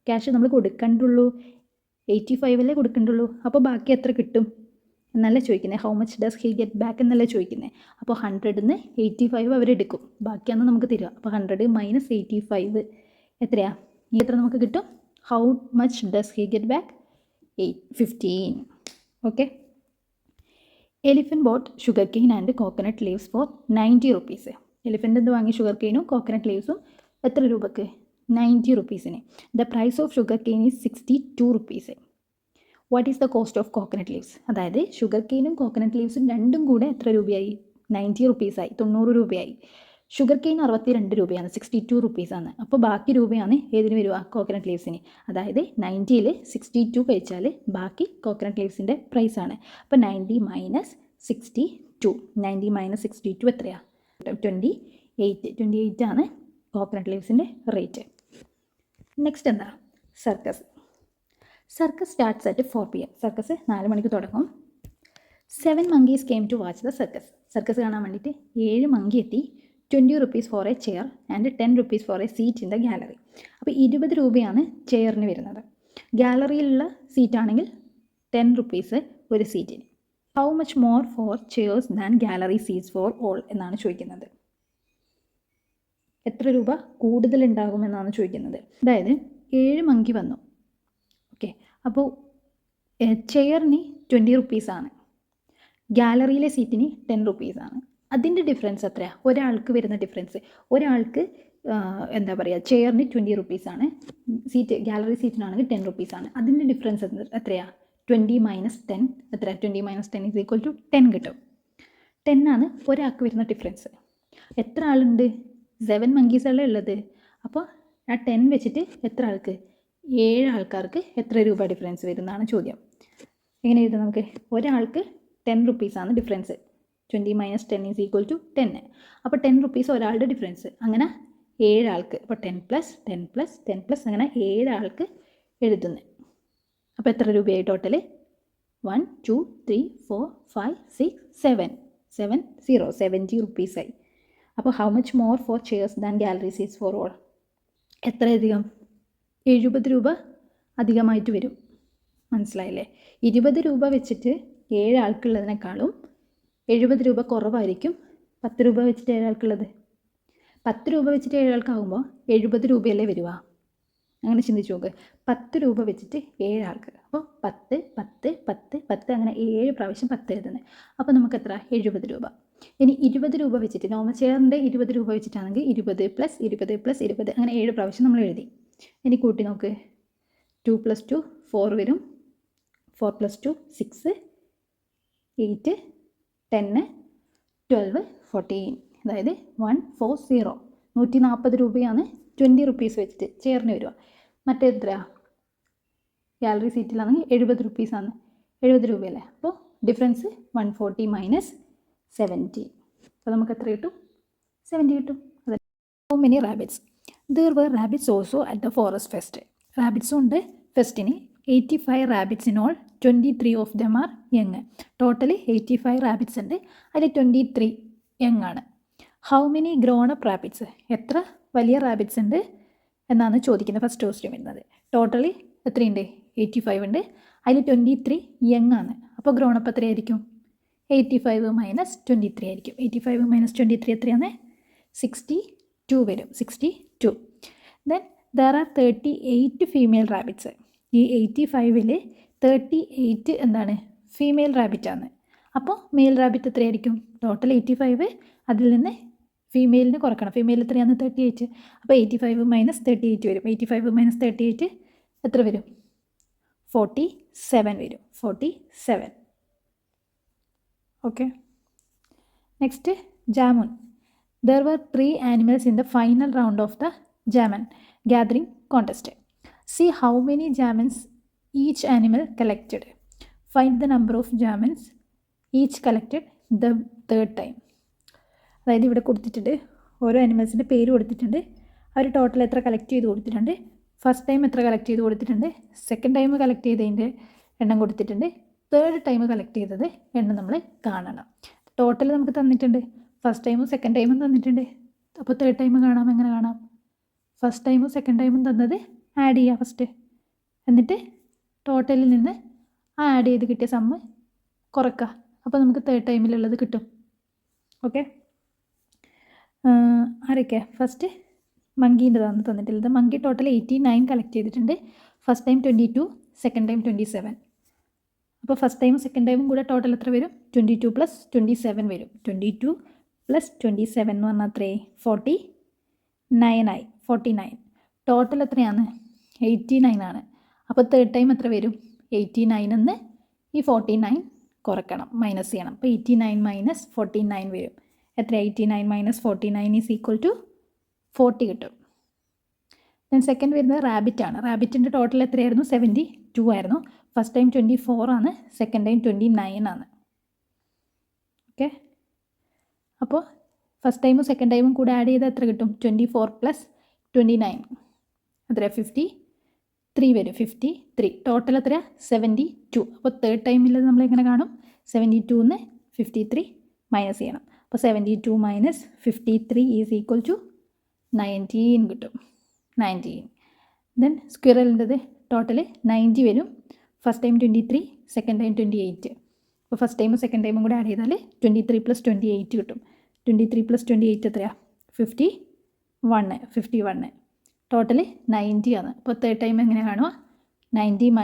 ക്യാഷ് നമ്മൾ കൊടുക്കണ്ടുള്ളൂ, 85 അല്ലേ കൊടുക്കണ്ടുള്ളൂ. അപ്പോൾ ബാക്കി എത്ര കിട്ടും എന്നല്ലേ ചോദിക്കുന്നത്. How much does he get back എന്നല്ലേ ചോദിക്കുന്നത്. അപ്പോൾ 100ന്ന് 85 അവരെടുക്കും, ബാക്കിയാണ് നമുക്ക് തരിക. അപ്പോൾ 100 മൈനസ് 85 എത്രയാണ്, എത്ര നമുക്ക് കിട്ടും, how much does he get back, 15. Okay. Elephant bought sugar cane and coconut leaves for 90 rupees. Elephant എന്ത് വാങ്ങി, ഷുഗർ കെയിനും കോക്കനട്ട് ലീവ്സും എത്ര രൂപക്ക്, 90 റുപ്പീസിന്. The price of sugar cane is 62 rupees. What is the cost of coconut leaves. അതായത് ഷുഗർ കെയിനും കോക്കനട്ട് ലീവ്സും രണ്ടും കൂടെ എത്ര രൂപയായി, 90 റുപ്പീസായി, 90 രൂപയായി. ഷുഗർ കെയിൻ 62 രൂപയാണ്, 62 റുപ്പീസാണ്. അപ്പോൾ ബാക്കി രൂപയാണ് ഏതിന് വരിക, കോക്കനട്ട് ലീവ്സിന്. അതായത് 90ൽ 62 കഴിച്ചാൽ ബാക്കി കോക്കനട്ട് ലീവ്സിൻ്റെ പ്രൈസാണ്. അപ്പോൾ 90 മൈനസ് 62, 90 മൈനസ് 62 എത്രയാണ്, 28 ആണ് കോക്കനട്ട് ലീവ്സിൻ്റെ റേറ്റ്. നെക്സ്റ്റ് എന്താ, circus. Circus starts at 4 PM. Circus 4 മണിക്ക് തുടങ്ങും. 7 monkeys came to watch the circus. Circus കാണാൻ വേണ്ടിയിട്ട് 7 മങ്കി എത്തി. 20 rupees for a chair and 10 rupees for a seat in the gallery. അപ്പോൾ 20 രൂപയാണ് ചെയറിന് വരുന്നത്. ഗാലറിയിലുള്ള സീറ്റാണെങ്കിൽ 10 റുപ്പീസ് ഒരു സീറ്റിന്. How much more for chairs than gallery seats for all എന്നാണ് ചോദിക്കുന്നത്. എത്ര രൂപ കൂടുതലുണ്ടാകുമെന്നാണ് ചോദിക്കുന്നത്. അതായത് 7 മങ്കി വന്നു. ഓക്കെ. അപ്പോൾ ചെയറിന് 20 റുപ്പീസാണ്, ഗാലറിയിലെ സീറ്റിന് 10 റുപ്പീസാണ്. അതിൻ്റെ ഡിഫറൻസ് എത്രയാണ്, ഒരാൾക്ക് വരുന്ന ഡിഫറൻസ്. ഒരാൾക്ക് എന്താ പറയുക, ചെയറിന് 20 റുപ്പീസാണ്, സീറ്റ് ഗാലറി സീറ്റിനാണെങ്കിൽ 10 റുപ്പീസാണ്. അതിൻ്റെ ഡിഫറൻസ് എത്രയാണ്, 20 മൈനസ് 10 എത്ര, 20 മൈനസ് 10 ഈസ് ഈക്വൽ ടു 10 കിട്ടും. 10 ആണ് ഒരാൾക്ക് വരുന്ന ഡിഫറൻസ്. എത്ര ആളുണ്ട്, 7 മങ്കീസല്ലേ ഉള്ളത്. അപ്പോൾ ആ 10 വെച്ചിട്ട് എത്ര ആൾക്ക്, 7 ആൾക്കാർക്ക് എത്ര രൂപ ഡിഫറൻസ് വരുന്നതാണ് ചോദ്യം. എങ്ങനെ എഴുതാം നമുക്ക്? ഒരാൾക്ക് 10 റുപ്പീസാണ് ഡിഫറൻസ്. 20 - 10 = 10. അപ്പോൾ 10 റുപ്പീസ് ഒരാളുടെ ഡിഫറൻസ്. അങ്ങനെ 7 ആൾക്ക്. അപ്പോൾ 10 + 10 + 10 + അങ്ങനെ 7 ആൾക്ക് എഴുതുന്നത്. അപ്പോൾ എത്ര രൂപയായി ടോട്ടൽ? 1 2 3 4 5 6 7 70 റുപ്പീസായി. അപ്പോൾ how much more four chairs than gallery seats for all? എത്ര അധികം? 70 രൂപ അധികമായിട്ട് വരും. മനസ്സിലായില്ലേ? 20 രൂപ വെച്ചിട്ട് 7 ആൾക്കുള്ളതിനേക്കാളും 70 രൂപ കുറവായിരിക്കും 10 രൂപ വെച്ചിട്ട് 7 ആൾക്കുള്ളത്. 10 രൂപ വെച്ചിട്ട് 7 ആൾക്കാവുമ്പോൾ 70 രൂപയല്ലേ വരിക? അങ്ങനെ ചിന്തിച്ച് നോക്ക്. 10 രൂപ വെച്ചിട്ട് 7 ആൾക്ക്. അപ്പോൾ 10 10 10 10 അങ്ങനെ 7 പ്രാവശ്യം 10 എഴുതുന്നത്. അപ്പോൾ നമുക്ക് എത്ര? 70 രൂപ. ഇനി 20 രൂപ വെച്ചിട്ട് നോർമൽ ചെയറിൻ്റെ 20 രൂപ വെച്ചിട്ടാണെങ്കിൽ 20 + 20 + 20 അങ്ങനെ 7 പ്രാവശ്യം നമ്മൾ എഴുതി. ഇനി കൂട്ടി നോക്ക്. 2 + 2 4 വരും. 4 + 2 6 8 10 12 14. അതായത് 140. 140 രൂപയാണ് 20 റുപ്പീസ് വെച്ചിട്ട് ചെയറിന് വരിക. മറ്റേത്രയാ? ഗാലറി സീറ്റിലാണെങ്കിൽ 70 റുപ്പീസാണ്. 70 രൂപയല്ലേ? അപ്പോൾ ഡിഫറൻസ് 140 - 70. അപ്പോൾ നമുക്ക് എത്ര കിട്ടും? 70 കിട്ടും. അതെ. How many rabbits? There were rabbits also at the forest fest. റാബിറ്റ്സും ഉണ്ട് ഫെസ്റ്റിന്. 85 rabbits in all. 23 of them are young. Total 85 rabbits ഉണ്ട്. അതിൽ 23 യങ് ആണ്. How many grown up rabbits? എത്ര വലിയ റാബിറ്റ്സ് ഉണ്ട് എന്നാണ് ചോദിക്കുന്നത്. ഫസ്റ്റ് ക്വസ്റ്റ്യൻ വരുന്നത്. ടോട്ടൽ എത്രയുണ്ട്? 85 ഉണ്ട്. അതിൽ 23 യങ് ആണ്. അപ്പോൾ ഗ്രോൺ അപ്പ് എത്രയായിരിക്കും? 85 - 23 ആയിരിക്കും. 85 - 23 എത്രയാണ്? 62 വരും. 62. Then there are 38 female rabbits. ഈ 85ൽ 38 എന്താണ്? ഫീമെയിൽ റാബിറ്റാണ്. അപ്പോൾ മെയിൽ റാബിറ്റ് എത്രയായിരിക്കും? ടോട്ടൽ 85, അതിൽ നിന്ന് ഫീമെയിലിന് കുറക്കണം. ഫീമെയിൽ എത്രയാണ്? 38. അപ്പോൾ 85 - 38 വരും. 85 - 38 എത്ര വരും? 47 വരും. 47. Okay. Next jamun. There were 3 animals in the final round of the jamun gathering contest. See how many jamuns each animal collected. Find the number of jamuns each collected the third time. അതായത് ഇവിടെ കൊടുത്തിട്ടുണ്ട്, ഓരോ ആനിമൽസിൻ്റെ പേര് കൊടുത്തിട്ടുണ്ട്. അവർ ടോട്ടൽ എത്ര കളക്ട് ചെയ്ത് കൊടുത്തിട്ടുണ്ട്. ഫസ്റ്റ് ടൈം എത്ര കളക്ട് ചെയ്ത് കൊടുത്തിട്ടുണ്ട്. സെക്കൻഡ് ടൈം കളക്ട് ചെയ്തതിൻ്റെ എണ്ണം കൊടുത്തിട്ടുണ്ട്. തേർഡ് ടൈം കളക്ട് ചെയ്തത് എണ്ണം നമ്മൾ കാണണം. ടോട്ടൽ നമുക്ക് തന്നിട്ടുണ്ട്. ഫസ്റ്റ് ടൈമും സെക്കൻഡ് ടൈമും തന്നിട്ടുണ്ട്. അപ്പോൾ തേർഡ് ടൈം കാണാം. എങ്ങനെ കാണാം? ഫസ്റ്റ് ടൈമും സെക്കൻഡ് ടൈമും തന്നത് ആഡ് ചെയ്യുക ഫസ്റ്റ്. എന്നിട്ട് ടോട്ടലിൽ നിന്ന് ആ ആഡ് ചെയ്ത് കിട്ടിയ സമ്മ് കുറയ്ക്കുക. അപ്പോൾ നമുക്ക് തേർഡ് ടൈമിലുള്ളത് കിട്ടും. ഓക്കെ. ആരൊക്കെ? ഫസ്റ്റ് മങ്കീൻ്റെതാണ് തന്നിട്ടുള്ളത്. മങ്കി ടോട്ടൽ 89 കളക്ട് ചെയ്തിട്ടുണ്ട്. First time 22, second time 27. അപ്പോൾ ഫസ്റ്റ് ടൈമും സെക്കൻഡ് ടൈമും കൂടെ ടോട്ടൽ എത്ര വരും? 22 + 27 വരും. 22 + 27 എന്ന് പറഞ്ഞാൽ എത്രയായി? 49 ആയി. 49. ടോട്ടൽ എത്രയാണ്? 89 ആണ്. അപ്പോൾ തേർഡ് ടൈം എത്ര വരും? 89 എന്ന് ഈ 49 കുറയ്ക്കണം, മൈനസ് ചെയ്യണം. അപ്പോൾ 89 - 49 വരും. എത്ര? 89 - 49 = 40 കിട്ടും. ദെൻ സെക്കൻഡ് വരുന്നത് റാബിറ്റാണ്. റാബിറ്റിൻ്റെ ടോട്ടൽ എത്രയായിരുന്നു? 72 ആയിരുന്നു. ഫസ്റ്റ് ടൈം 24 ആണ്. സെക്കൻഡ് ടൈം 29 ആണ്. ഓക്കെ. അപ്പോൾ ഫസ്റ്റ് ടൈമും സെക്കൻഡ് ടൈമും കൂടെ ആഡ് ചെയ്താൽ എത്ര കിട്ടും? 24 + 29 എത്ര? 53 വരും. 53. ടോട്ടൽ എത്ര? 72. അപ്പോൾ തേർഡ് ടൈമിൽ നമ്മൾ എങ്ങനെ കാണും? 72 ന്ന് 53 മൈനസ് ചെയ്യണം. അപ്പോൾ 72 - 53 = 19 കിട്ടും. 19. ദെൻ സ്ക്വിറലിൻ്റെത് ടോട്ടൽ 90 വരും. First time 23, second time 28. അപ്പോൾ ഫസ്റ്റ് ടൈമും സെക്കൻഡ് ടൈമും കൂടെ ആഡ് ചെയ്താൽ 23 + 28 കിട്ടും. 23 + 28 എത്രയാണ്? 51. ടോട്ടൽ 90 ആണ്. അപ്പോൾ തേർഡ് ടൈം എങ്ങനെ കാണുക? 90 -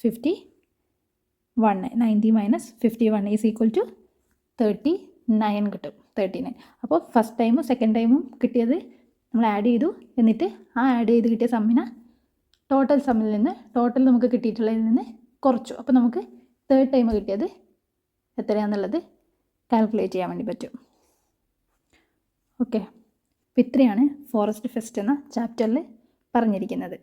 51. 90 - 51 = 39 കിട്ടും. 39. അപ്പോൾ ഫസ്റ്റ് ടൈമും സെക്കൻഡ് ടൈമും കിട്ടിയത് നമ്മൾ ആഡ് ചെയ്തു. എന്നിട്ട് ആ ആഡ് ചെയ്ത് കിട്ടിയ സമ്മിനെ ടോട്ടൽ സമ്മിൽ നിന്ന്, ടോട്ടൽ നമുക്ക് കിട്ടിയിട്ടുള്ളതിൽ നിന്ന് കുറച്ചു. അപ്പോൾ നമുക്ക് തേർഡ് ടൈം കിട്ടിയത് എത്രയാണെന്നുള്ളത് കാൽക്കുലേറ്റ് ചെയ്യാൻ വേണ്ടി പറ്റും. ഓക്കെ. അപ്പോൾ ഇത്രയാണ് ഫോറസ്റ്റ് ഫെസ്റ്റ് എന്ന ചാപ്റ്ററിൽ പറഞ്ഞിരിക്കുന്നത്.